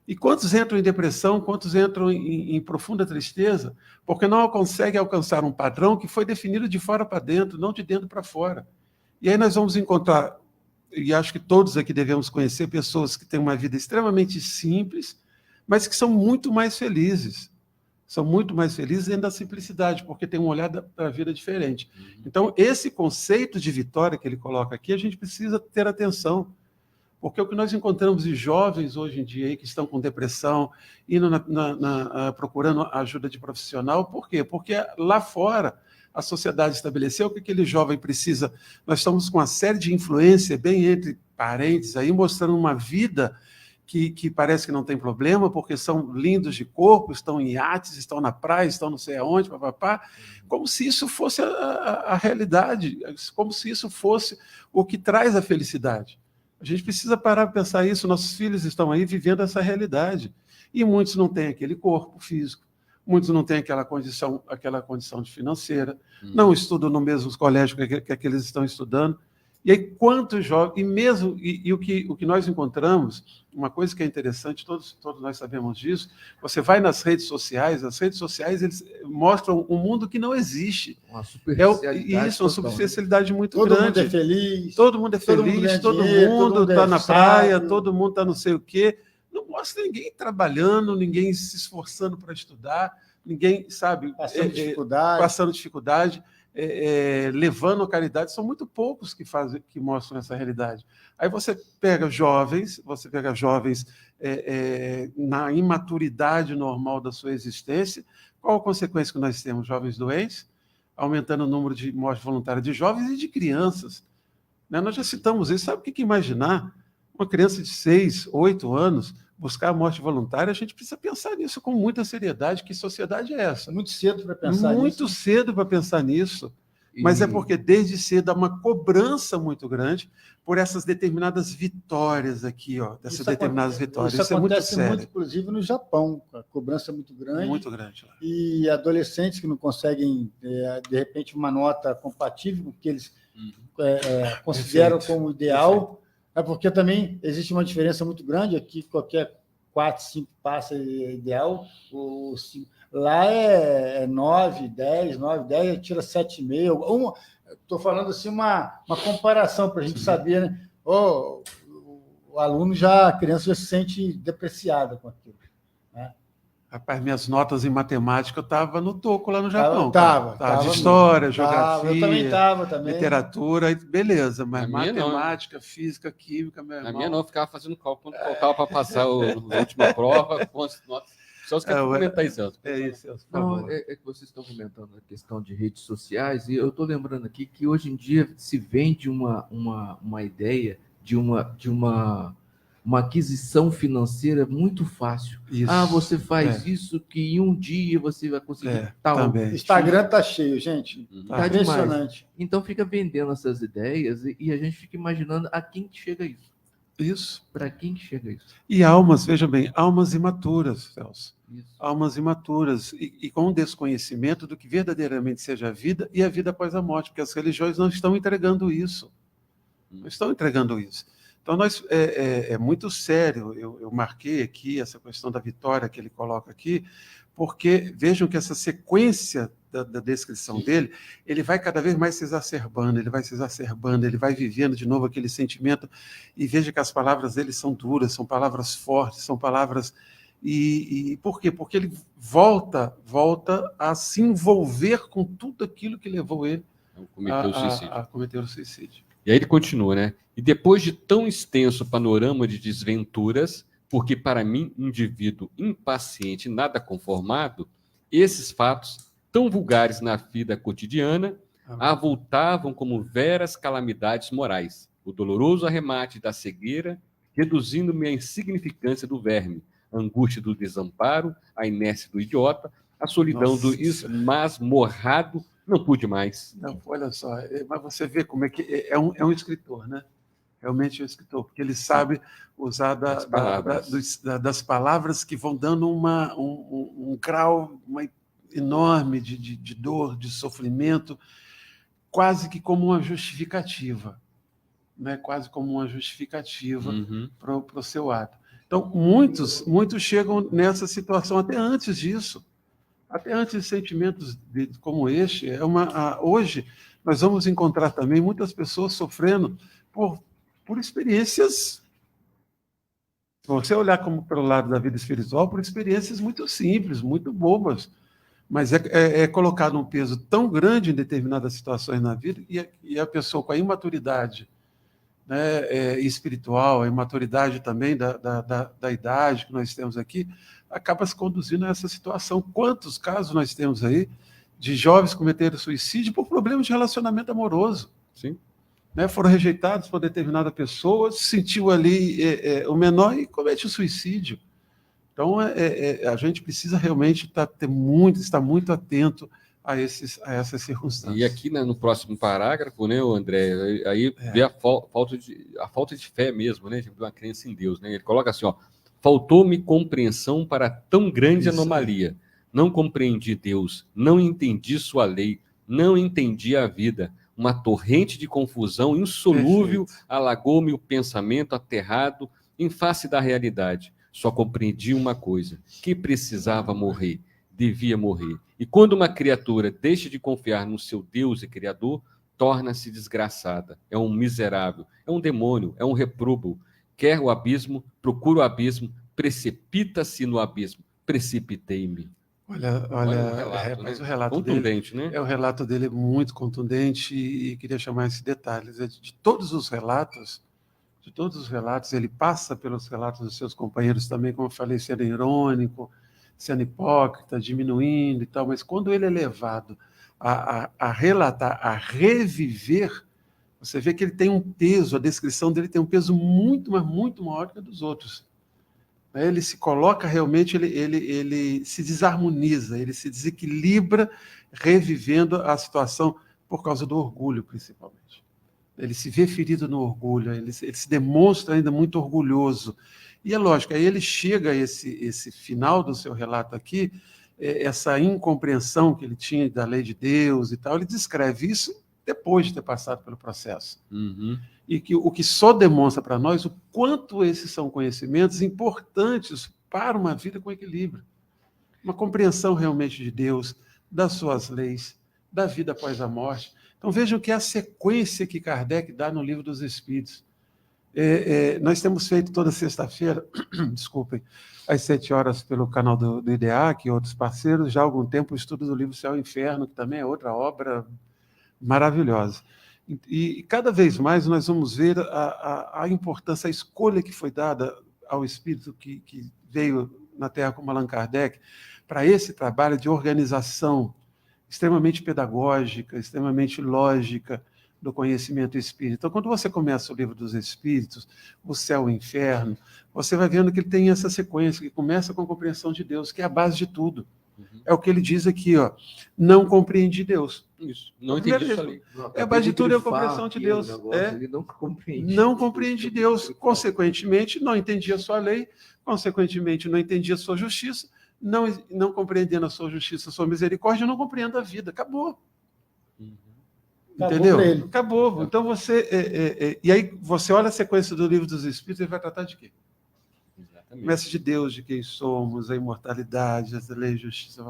Speaker 2: E quantos entram em depressão, quantos entram em profunda tristeza, porque não conseguem alcançar um padrão que foi definido de fora para dentro, não de dentro para fora. E aí nós vamos encontrar, e acho que todos aqui devemos conhecer, pessoas que têm uma vida extremamente simples, mas que são muito mais felizes. São muito mais felizes dentro da simplicidade, porque tem um olhar para a vida diferente. Então, esse conceito de vitória que ele coloca aqui, a gente precisa ter atenção. Porque o que nós encontramos de jovens hoje em dia aí, que estão com depressão, indo procurando ajuda de profissional, por quê? Porque lá fora a sociedade estabeleceu que aquele jovem precisa... Nós estamos com uma série de influência, bem entre parentes, aí, mostrando uma vida que parece que não tem problema, porque são lindos de corpo, estão em iates, estão na praia, estão não sei aonde, papapá, como se isso fosse a realidade, como se isso fosse o que traz a felicidade. A gente precisa parar para pensar isso. Nossos filhos estão aí vivendo essa realidade. E muitos não têm aquele corpo físico, muitos não têm aquela condição de financeira, não estudam no mesmo colégio que eles estão estudando. E aí, quantos jovens... E o que nós encontramos, uma coisa que é interessante, todos nós sabemos disso, você vai nas redes sociais, as redes sociais eles mostram um mundo que não existe.
Speaker 4: Uma superficialidade.
Speaker 2: Uma superficialidade muito
Speaker 3: grande.
Speaker 2: Todo
Speaker 3: mundo é feliz.
Speaker 2: Todo mundo é feliz, todo mundo está na praia, todo mundo está não sei o quê. Não mostra ninguém trabalhando, ninguém se esforçando para estudar, ninguém, sabe, passando dificuldade. Levando a caridade, são muito poucos que mostram essa realidade. Aí você pega jovens na imaturidade normal da sua existência. Qual a consequência que nós temos? Jovens doentes, aumentando o número de mortes voluntárias de jovens e de crianças. Né? Nós já citamos isso. Sabe o que imaginar? Uma criança de 6, 8 anos buscar a morte voluntária, a gente precisa pensar nisso com muita seriedade. Que sociedade é essa?
Speaker 3: Muito cedo para pensar nisso.
Speaker 2: Muito cedo para pensar nisso. Mas é porque desde cedo há uma cobrança muito grande por essas determinadas vitórias aqui, dessas determinadas vitórias.
Speaker 3: Isso acontece muito, inclusive no Japão, a cobrança é muito grande.
Speaker 2: Muito grande.
Speaker 3: E adolescentes que não conseguem, de repente, uma nota compatível com o que eles consideram como ideal. É porque também existe uma diferença muito grande aqui, qualquer 4, 5 passa é ideal, lá é 9, 10, tira 7,5. Estou falando assim, uma comparação para a gente saber, né? O aluno a criança já se sente depreciada com aquilo. Né?
Speaker 2: Rapaz, minhas notas em matemática eu estava no toco lá no Japão.
Speaker 3: Tava
Speaker 2: de história, geografia,
Speaker 3: eu também estava.
Speaker 2: Literatura, beleza, mas matemática, física, química, meu irmão...
Speaker 1: A minha não, eu ficava fazendo cálculo quando faltava para passar a última prova, quantas notas... Só você quer comentar isso, Celso.
Speaker 2: É isso, Celso, por
Speaker 4: favor.
Speaker 2: Não,
Speaker 4: é que vocês estão comentando a questão de redes sociais, e eu estou lembrando aqui que hoje em dia se vende uma ideia de uma aquisição financeira muito fácil.
Speaker 2: Isso.
Speaker 4: Você faz isso que em um dia você vai conseguir tal.
Speaker 2: Também.
Speaker 3: Instagram está cheio, gente.
Speaker 4: Tá
Speaker 3: impressionante.
Speaker 4: Demais. Então fica vendendo essas ideias e a gente fica imaginando a quem chega isso.
Speaker 2: Isso.
Speaker 4: Para quem chega isso?
Speaker 2: E almas, veja bem, almas imaturas, Celso. almas imaturas, e com desconhecimento do que verdadeiramente seja a vida e a vida após a morte, porque as religiões não estão entregando isso. Não estão entregando isso. Então, é muito sério, eu marquei aqui essa questão da vitória que ele coloca aqui, porque vejam que essa sequência da descrição dele, ele vai cada vez mais se exacerbando, ele vai vivendo de novo aquele sentimento, e veja que as palavras dele são duras, são palavras fortes, são palavras... E por quê? Porque ele volta a se envolver com tudo aquilo que levou ele a cometer o suicídio.
Speaker 1: E aí ele continua, né? E depois de tão extenso panorama de desventuras, porque para mim, indivíduo impaciente, nada conformado, esses fatos, tão vulgares na vida cotidiana, avultavam como veras calamidades morais. O doloroso arremate da cegueira, reduzindo-me à insignificância do verme, a angústia do desamparo, a inércia do idiota, a solidão do esmasmorrado, não pude mais.
Speaker 2: Não, olha só, mas você vê como é que é um escritor, né? Realmente é um escritor, porque ele sabe usar das palavras que vão dando um grau enorme de dor, de sofrimento, quase que como uma justificativa, né? Quase como uma justificativa para o seu ato. Então, muitos chegam nessa situação até antes disso. Até antes de sentimentos como este, hoje nós vamos encontrar também muitas pessoas sofrendo por experiências, se você olhar como pelo lado da vida espiritual, por experiências muito simples, muito bobas, mas é colocado um peso tão grande em determinadas situações na vida, e a pessoa com a imaturidade, né, espiritual, a imaturidade também da idade que nós temos aqui, acaba se conduzindo a essa situação. Quantos casos nós temos aí de jovens cometerem suicídio por problemas de relacionamento amoroso?
Speaker 1: Sim.
Speaker 2: Né, foram rejeitados por determinada pessoa, se sentiu ali o menor e comete o suicídio. Então, a gente precisa realmente estar muito atento a essas circunstâncias.
Speaker 1: E aqui, né, no próximo parágrafo, né, André, aí vê a falta de fé mesmo, né, de uma crença em Deus. Né? Ele coloca assim, ó, faltou-me compreensão para tão grande anomalia. Não compreendi Deus, não entendi sua lei, não entendi a vida. Uma torrente de confusão insolúvel alagou-me o pensamento aterrado em face da realidade. Só compreendi uma coisa, que precisava morrer, devia morrer. E quando uma criatura deixa de confiar no seu Deus e Criador, torna-se desgraçada. É um miserável, é um demônio, é um repróbio. Quer o abismo, procura o abismo, precipita-se no abismo. Precipitei-me.
Speaker 2: Olha mas o relato
Speaker 1: contundente,
Speaker 2: dele,
Speaker 1: né?
Speaker 2: O relato dele é muito contundente e queria chamar esse detalhe. De todos os relatos, ele passa pelos relatos dos seus companheiros também, como eu falei, sendo irônico, sendo hipócrita, diminuindo e tal, mas quando ele é levado a relatar, a reviver, você vê que ele tem um peso, a descrição dele tem um peso muito, mas muito maior que a dos outros. Ele se coloca realmente, ele se desarmoniza, ele se desequilibra, revivendo a situação por causa do orgulho, principalmente. Ele se vê ferido no orgulho, ele se demonstra ainda muito orgulhoso. E é lógico, aí ele chega a esse final do seu relato aqui, essa incompreensão que ele tinha da lei de Deus e tal, ele descreve isso depois de ter passado pelo processo. E o que só demonstra para nós o quanto esses são conhecimentos importantes para uma vida com equilíbrio. Uma compreensão realmente de Deus, das suas leis, da vida após a morte. Então vejam que é a sequência que Kardec dá no Livro dos Espíritos. Nós temos feito toda sexta-feira, desculpem, às 7 horas pelo canal do IDEAC e outros parceiros, já há algum tempo o estudo do livro Céu e Inferno, que também é outra obra maravilhosa. E cada vez mais nós vamos ver a importância, a escolha que foi dada ao espírito que veio na Terra como Allan Kardec, para esse trabalho de organização extremamente pedagógica, extremamente lógica do conhecimento espírita. Então, quando você começa o Livro dos Espíritos, o Céu e o Inferno, você vai vendo que ele tem essa sequência, que começa com a compreensão de Deus, que é a base de tudo. É o que ele diz aqui, ó, não compreendi Deus.
Speaker 1: Isso, não entendi isso ali.
Speaker 2: A base de tudo é a compreensão de Deus.
Speaker 4: Ele não compreende.
Speaker 2: Não compreendi Deus. Consequentemente, não entendi a sua lei, consequentemente, não entendi a sua justiça, não compreendendo a sua justiça, a sua misericórdia, eu não compreendo a vida. Acabou. Entendeu? Acabou. Então você... e aí você olha a sequência do Livro dos Espíritos e vai tratar de quê? Começa de Deus, de quem somos, a imortalidade, as leis de justiça.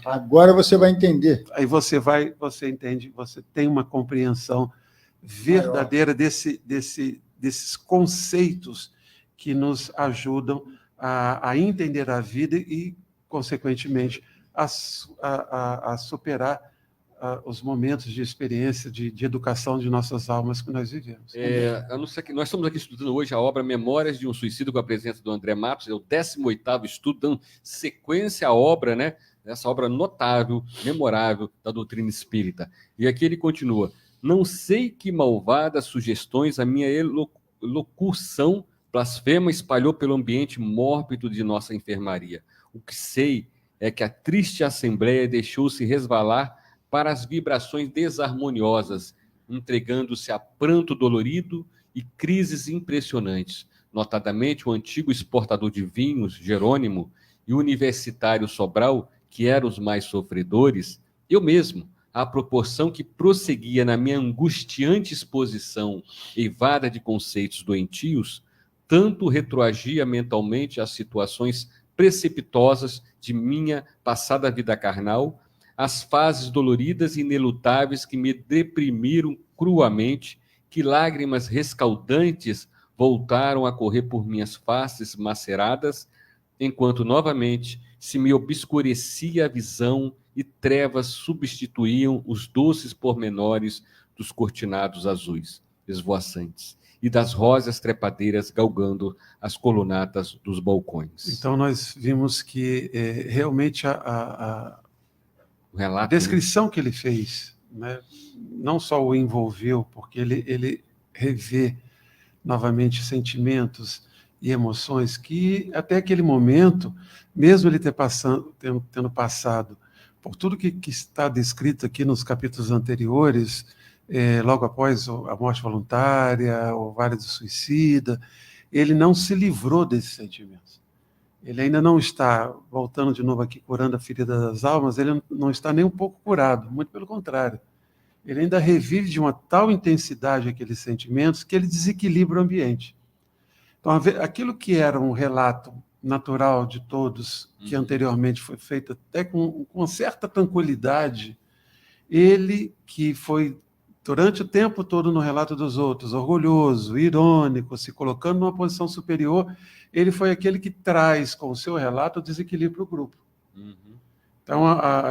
Speaker 3: Agora você vai entender.
Speaker 2: Aí você entende, você tem uma compreensão verdadeira desses conceitos que nos ajudam a entender a vida e, consequentemente, a superar os momentos de experiência, de educação de nossas almas que nós vivemos.
Speaker 1: Nós estamos aqui estudando hoje a obra Memórias de um Suicídio, com a presença do André Matos, é o 18º estudo, dando sequência à obra, né? Essa obra notável, memorável da doutrina espírita. E aqui ele continua: não sei que malvadas sugestões a minha elocução blasfema espalhou pelo ambiente mórbido de nossa enfermaria. O que sei é que a triste assembleia deixou-se resvalar para as vibrações desarmoniosas, entregando-se a pranto dolorido e crises impressionantes. Notadamente, o antigo exportador de vinhos, Jerônimo, e o universitário Sobral, que eram os mais sofredores, eu mesmo, à proporção que prosseguia na minha angustiante exposição eivada de conceitos doentios, tanto retroagia mentalmente às situações precipitosas de minha passada vida carnal, as fases doloridas e inelutáveis que me deprimiram cruamente, que lágrimas rescaldantes voltaram a correr por minhas faces maceradas, enquanto novamente se me obscurecia a visão e trevas substituíam os doces pormenores dos cortinados azuis, esvoaçantes, e das róseas trepadeiras galgando as colunatas dos balcões.
Speaker 2: Então nós vimos que realmente a descrição que ele fez, né, não só o envolveu, porque ele revê novamente sentimentos e emoções que, até aquele momento, mesmo ele tendo passado por tudo que está descrito aqui nos capítulos anteriores, logo após a morte voluntária, o Vale do Suicida, ele não se livrou desses sentimentos. Ele ainda não está, voltando de novo aqui, curando a ferida das almas, ele não está nem um pouco curado, muito pelo contrário. Ele ainda revive de uma tal intensidade aqueles sentimentos que ele desequilibra o ambiente. Então, aquilo que era um relato natural de todos, que anteriormente foi feito até com certa tranquilidade, ele que foi durante o tempo todo no relato dos outros, orgulhoso, irônico, se colocando numa posição superior, ele foi aquele que traz com o seu relato o desequilíbrio para o grupo. Então,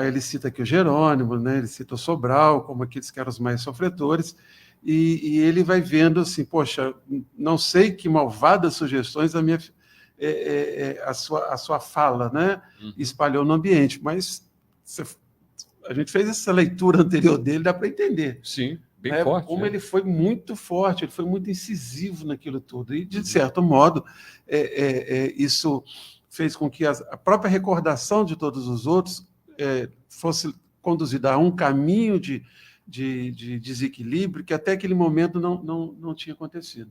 Speaker 2: ele cita aqui o Jerônimo, né? Ele cita o Sobral, como aqueles que eram os mais sofredores, e ele vai vendo assim, poxa, não sei que malvadas sugestões a sua fala, né? Espalhou no ambiente, mas a gente fez essa leitura anterior dele, dá para entender.
Speaker 1: Sim, bem forte.
Speaker 2: Como ele foi muito forte, ele foi muito incisivo naquilo tudo, e de certo modo, isso fez com que a própria recordação de todos os outros fosse conduzida a um caminho de desequilíbrio que até aquele momento não tinha acontecido.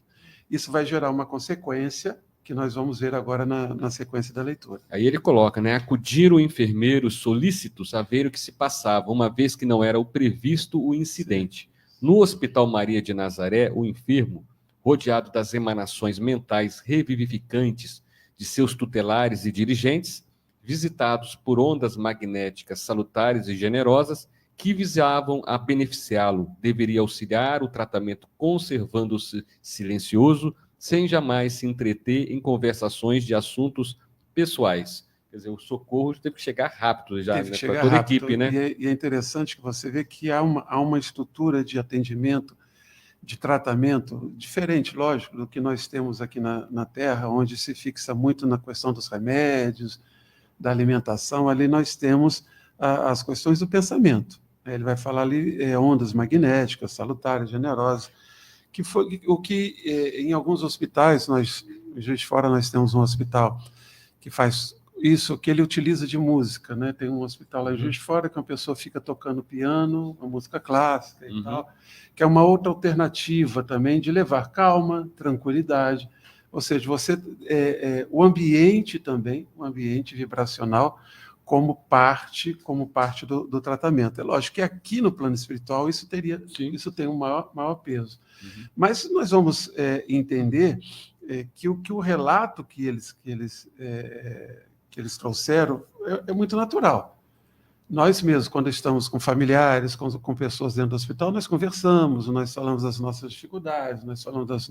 Speaker 2: Isso vai gerar uma consequência que nós vamos ver agora na sequência da leitura.
Speaker 1: Aí ele coloca, né? Acudiram enfermeiros solícitos a ver o que se passava, uma vez que não era o previsto o incidente. No Hospital Maria de Nazaré, o enfermo, rodeado das emanações mentais revivificantes de seus tutelares e dirigentes, visitados por ondas magnéticas salutares e generosas que visavam a beneficiá-lo, deveria auxiliar o tratamento conservando-se silencioso, sem jamais se entreter em conversações de assuntos pessoais. Quer dizer, o socorro teve que chegar rápido já, né, para toda a equipe, né?
Speaker 2: E é interessante que você vê que há uma estrutura de atendimento, de tratamento diferente, lógico, do que nós temos aqui na Terra, onde se fixa muito na questão dos remédios, da alimentação. Ali nós temos as questões do pensamento. Ele vai falar ali ondas magnéticas, salutares, generosas, que foi o que em alguns hospitais, em Juiz de Fora nós temos um hospital que faz isso, que ele utiliza de música, né? Tem um hospital lá em Juiz de Fora que uma pessoa fica tocando piano, uma música clássica e tal, que é uma outra alternativa também de levar calma, tranquilidade. Ou seja, o ambiente também, o ambiente vibracional, como parte do tratamento. É lógico que aqui no plano espiritual isso tem um maior peso.
Speaker 1: Uhum.
Speaker 2: Mas nós vamos entender que o relato que eles trouxeram é muito natural. Nós mesmos, quando estamos com familiares, com pessoas dentro do hospital, nós conversamos, nós falamos das nossas dificuldades, nós falamos das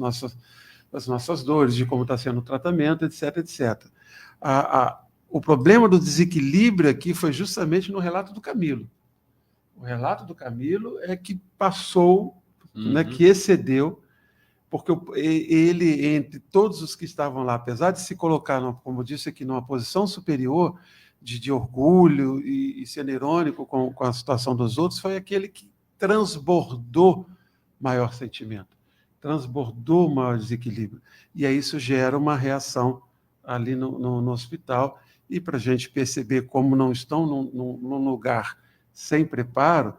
Speaker 2: nossas dores, de como está sendo o tratamento, etc, etc. O problema do desequilíbrio aqui foi justamente no relato do Camilo. O relato do Camilo é que passou, né, que excedeu, porque ele, entre todos os que estavam lá, apesar de se colocar, como eu disse aqui, numa posição superior, de orgulho e ser irônico com a situação dos outros, foi aquele que transbordou maior sentimento, transbordou maior desequilíbrio. E aí isso gera uma reação ali no hospital. E para a gente perceber como não estão num lugar sem preparo,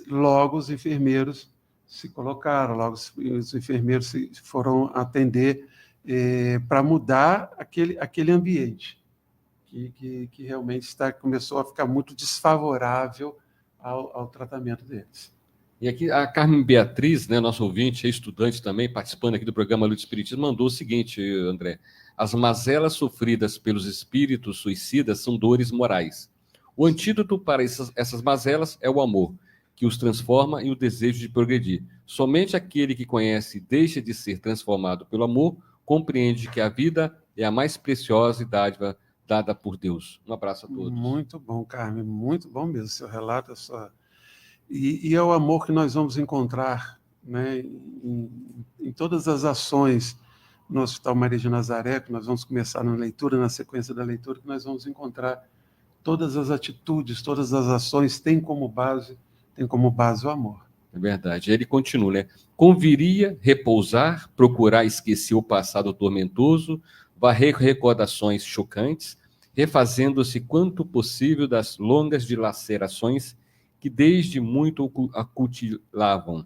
Speaker 2: logo os enfermeiros se colocaram, logo os enfermeiros foram atender para mudar aquele ambiente. Que realmente começou a ficar muito desfavorável ao tratamento deles.
Speaker 1: E aqui a Carmen Beatriz, né, nossa ouvinte, estudante também, participando aqui do programa Luz do Espiritismo, mandou o seguinte, André: as mazelas sofridas pelos espíritos suicidas são dores morais. O antídoto para essas mazelas é o amor, que os transforma e o desejo de progredir. Somente aquele que conhece e deixa de ser transformado pelo amor compreende que a vida é a mais preciosa e dádiva dada por Deus. Um abraço a todos.
Speaker 2: Muito bom, Carmen, muito bom mesmo. Seu relato e é o amor que nós vamos encontrar, né, em todas as ações no Hospital Maria de Nazaré, que nós vamos começar na sequência da leitura, que nós vamos encontrar todas as atitudes, todas as ações têm como base o amor.
Speaker 1: É verdade. Ele continua, né? Conviria repousar, procurar esquecer o passado tormentoso, varrer recordações chocantes, refazendo-se quanto possível das longas dilacerações que desde muito acutilavam.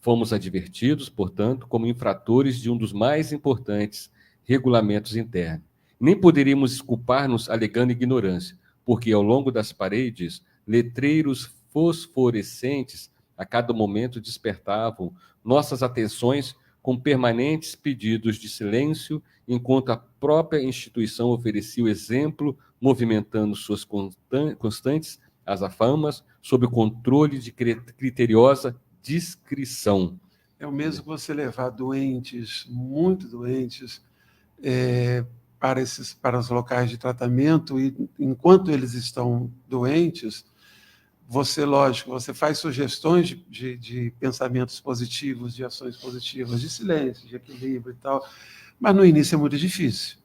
Speaker 1: Fomos advertidos, portanto, como infratores de um dos mais importantes regulamentos internos. Nem poderíamos culpar-nos alegando ignorância, porque ao longo das paredes, letreiros fosforescentes a cada momento despertavam nossas atenções com permanentes pedidos de silêncio, enquanto a própria instituição oferecia o exemplo, movimentando suas constantes azafamas sob o controle de criteriosa discrição.
Speaker 2: É o mesmo que você levar doentes, muito doentes, para os locais de tratamento, e enquanto eles estão doentes, você faz sugestões de pensamentos positivos, de ações positivas, de silêncio, de equilíbrio e tal, mas no início é muito difícil.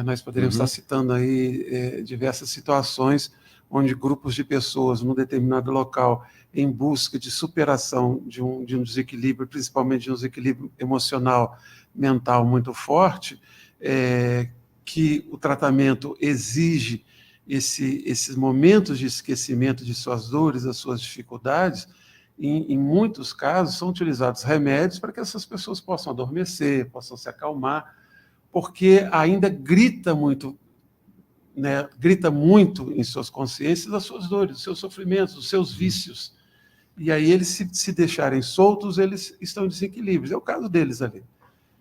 Speaker 2: Nós poderíamos estar citando aí diversas situações onde grupos de pessoas num determinado local, em busca de superação de um desequilíbrio, principalmente de um desequilíbrio emocional, mental muito forte, que o tratamento exige esses momentos de esquecimento de suas dores, das suas dificuldades. Em muitos casos são utilizados remédios para que essas pessoas possam adormecer, possam se acalmar, porque ainda grita muito em suas consciências as suas dores, os seus sofrimentos, os seus vícios. E aí eles, se deixarem soltos, eles estão em desequilíbrio. É o caso deles ali.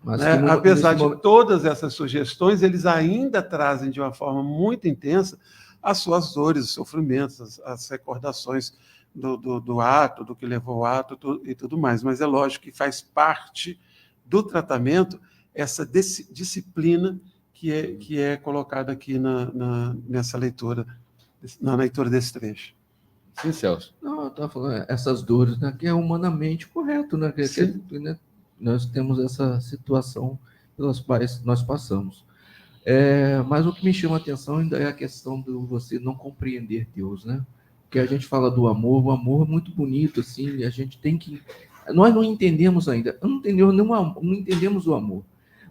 Speaker 2: Mas apesar de todas essas sugestões, eles ainda trazem de uma forma muito intensa as suas dores, os sofrimentos, as recordações do ato, do que levou ao ato e tudo mais. Mas é lógico que faz parte do tratamento essa disciplina que é colocada aqui nessa leitura, na leitura desse trecho.
Speaker 1: Sim, Celso.
Speaker 4: Não, eu estava falando, essas dores, né, que é humanamente correto, né? Né, nós temos essa situação pelas quais nós passamos. Mas o que me chama a atenção ainda é a questão de você não compreender Deus, né? Porque a gente fala do amor, o amor é muito bonito, assim, a gente tem que... Nós não entendemos ainda, não entendemos o amor,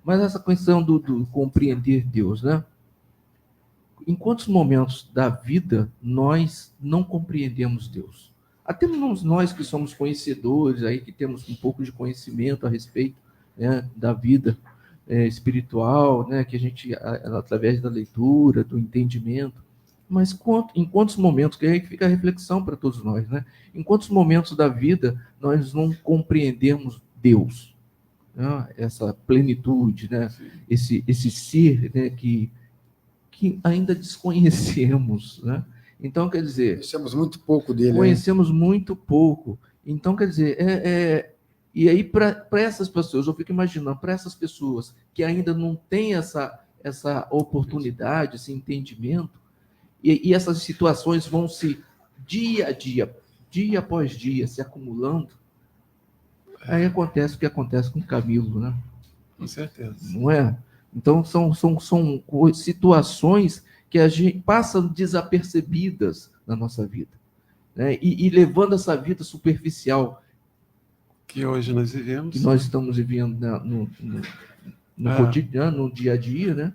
Speaker 4: mas essa questão do compreender Deus, né? Em quantos momentos da vida nós não compreendemos Deus? Até nós que somos conhecedores, aí que temos um pouco de conhecimento a respeito, né, da vida, espiritual, né, que a gente, através da leitura, do entendimento, mas em quantos momentos, que aí fica a reflexão para todos nós, né? Em quantos momentos da vida nós não compreendemos Deus, né? Essa plenitude, né? Esse ser, né? que ainda desconhecemos, né? Então, quer dizer...
Speaker 3: Conhecemos muito pouco dele.
Speaker 4: Conhecemos muito pouco. Então, quer dizer, e aí, para essas pessoas, eu fico imaginando, para essas pessoas que ainda não têm essa oportunidade, esse entendimento, e essas situações vão se, dia a dia, dia após dia, se acumulando, aí acontece o que acontece com o Camilo, né?
Speaker 2: Com certeza.
Speaker 4: Não é? Então, são situações que a gente passam desapercebidas na nossa vida, né? E levando essa vida superficial
Speaker 2: que hoje nós vivemos,
Speaker 4: que nós estamos vivendo no cotidiano, no dia a dia, né?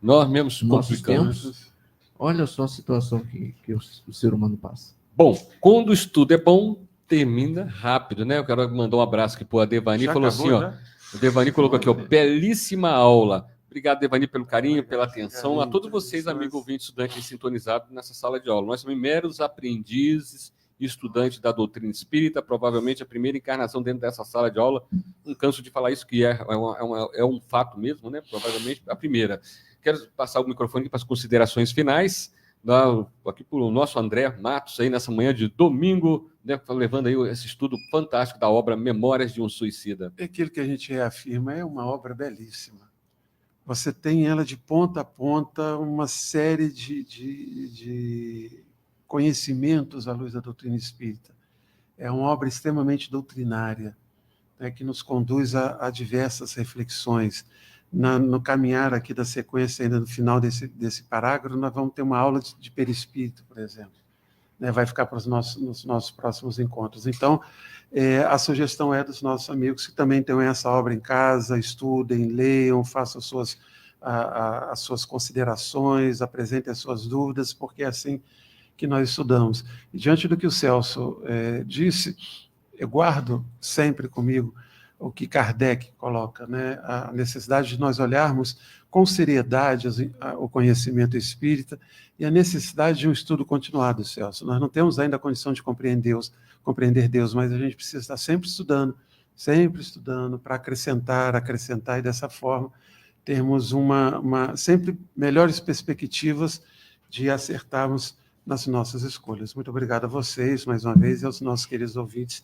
Speaker 1: Nós mesmos complicamos.
Speaker 4: Olha só a situação que o ser humano passa.
Speaker 1: Bom, quando o estudo é bom, termina rápido, né? Eu quero mandar um abraço aqui para o Adevani, falou assim, ó. O Devani colocou aqui, ó, belíssima aula. Obrigado, Devani, pelo carinho, pela atenção. A todos vocês, amigos ouvintes, estudantes sintonizados nessa sala de aula. Nós somos meros aprendizes e estudantes da doutrina espírita, provavelmente a primeira encarnação dentro dessa sala de aula. Não canso de falar isso, que é um fato mesmo, né? Provavelmente a primeira. Quero passar o microfone aqui para as considerações finais, aqui para o nosso André Matos, aí nessa manhã de domingo, né, levando aí esse estudo fantástico da obra Memórias de um Suicida.
Speaker 2: Aquilo que a gente reafirma é uma obra belíssima. Você tem ela de ponta a ponta, uma série de conhecimentos à luz da doutrina espírita. É uma obra extremamente doutrinária, né, que nos conduz a diversas reflexões. No caminhar aqui da sequência, ainda no final desse parágrafo, nós vamos ter uma aula de perispírito, por exemplo. Né, vai ficar para nos nossos próximos encontros. Então, a sugestão é dos nossos amigos que também tenham essa obra em casa, estudem, leiam, façam as suas considerações, apresentem as suas dúvidas, porque é assim que nós estudamos. E diante do que o Celso disse, eu guardo sempre comigo o que Kardec coloca, né? A necessidade de nós olharmos com seriedade o conhecimento espírita e a necessidade de um estudo continuado, Celso. Nós não temos ainda a condição de compreender Deus, mas a gente precisa estar sempre estudando para acrescentar, e dessa forma termos sempre melhores perspectivas de acertarmos nas nossas escolhas. Muito obrigado a vocês, mais uma vez, e aos nossos queridos ouvintes.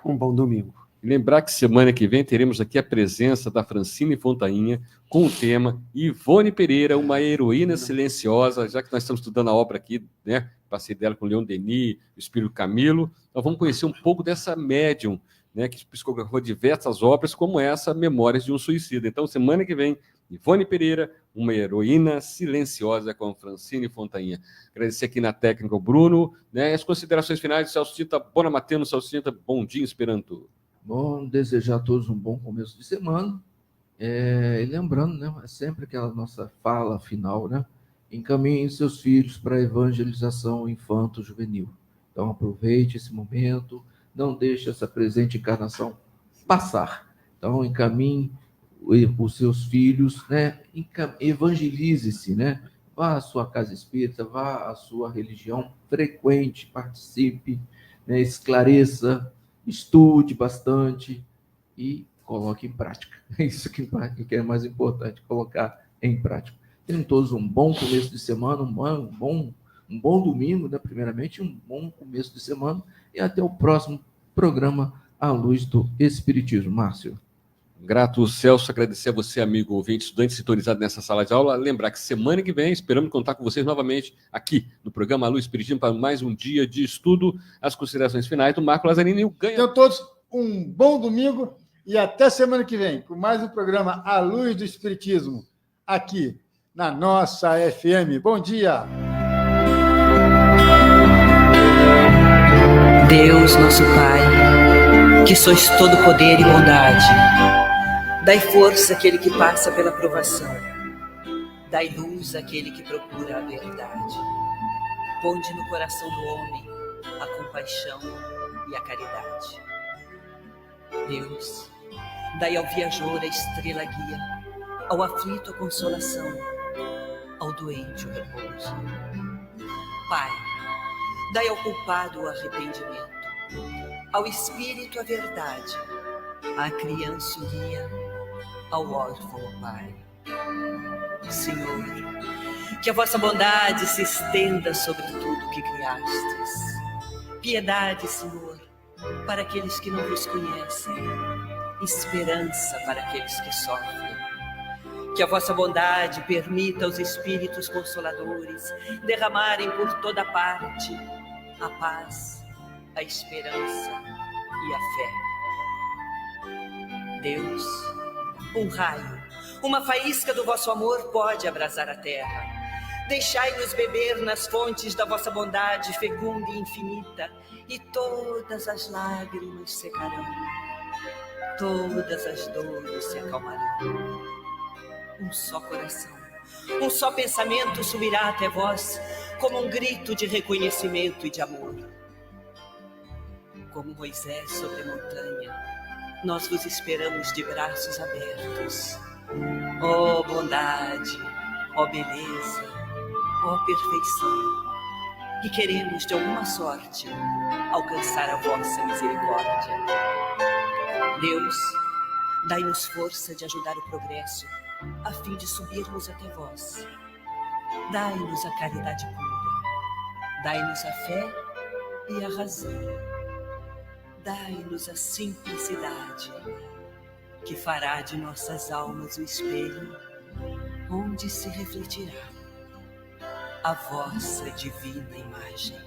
Speaker 2: Um bom domingo.
Speaker 1: Lembrar que semana que vem teremos aqui a presença da Francine Fontainha com o tema Ivone Pereira, uma heroína silenciosa, já que nós estamos estudando a obra aqui, né? Passei dela com o Leon Denis, o Espírito Camilo. Nós vamos conhecer um pouco dessa médium, né? Que psicografou diversas obras, como essa, Memórias de um Suicida. Então, semana que vem, Ivone Pereira, uma heroína silenciosa com Francine Fontainha. Agradecer aqui na técnica o Bruno, né? As considerações finais de Celso Tinta, Bona Mateno, Celso Tinta, bom dia, esperando.
Speaker 4: Bom, desejar a todos um bom começo de semana. E lembrando, né, sempre aquela nossa fala final, né? Encaminhem seus filhos para a evangelização infanto-juvenil. Então, aproveite esse momento, não deixe essa presente encarnação passar. Então, encaminhe os seus filhos, né? Evangelize-se, né? Vá à sua casa espírita, vá à sua religião, frequente, participe, né? Esclareça, estude bastante e coloque em prática. É isso que é mais importante, colocar em prática. Tenham todos um bom começo de semana, um bom domingo, né? Primeiramente, um bom começo de semana e até o próximo programa À Luz do Espiritismo. Márcio.
Speaker 1: Grato, Celso, agradecer a você, amigo ouvinte, estudante sintonizado nessa sala de aula. Lembrar que semana que vem esperamos contar com vocês novamente aqui no programa A Luz Espiritismo para mais um dia de estudo. As considerações finais do Marco Lazzarini e o Ganha.
Speaker 3: Tenham todos um bom domingo e até semana que vem com mais um programa A Luz do Espiritismo aqui na nossa FM. Bom dia!
Speaker 14: Deus, nosso Pai, que sois todo poder e bondade, dai força àquele que passa pela provação, dai luz àquele que procura a verdade. Ponde no coração do homem a compaixão e a caridade. Deus, dai ao viajor a estrela guia, ao aflito a consolação, ao doente o repouso. Pai, dai ao culpado o arrependimento, ao espírito a verdade, à criança o guia, ao órfão o Pai. Senhor, que a vossa bondade se estenda sobre tudo que criastes. Piedade, Senhor, para aqueles que não vos conhecem, esperança para aqueles que sofrem. Que a vossa bondade permita aos espíritos consoladores derramarem por toda parte a paz, a esperança e a fé. Deus, um raio, uma faísca do vosso amor pode abrasar a terra. Deixai-nos beber nas fontes da vossa bondade fecunda e infinita, e todas as lágrimas secarão, todas as dores se acalmarão. Um só coração, um só pensamento subirá até vós, como um grito de reconhecimento e de amor. Como Moisés sobre a montanha, nós vos esperamos de braços abertos. Ó bondade, ó beleza, ó perfeição, que queremos de alguma sorte alcançar a vossa misericórdia. Deus, dai-nos força de ajudar o progresso, a fim de subirmos até vós. Dai-nos a caridade pura, dai-nos a fé e a razão. Dai-nos a simplicidade, que fará de nossas almas o espelho, onde se refletirá a vossa divina imagem.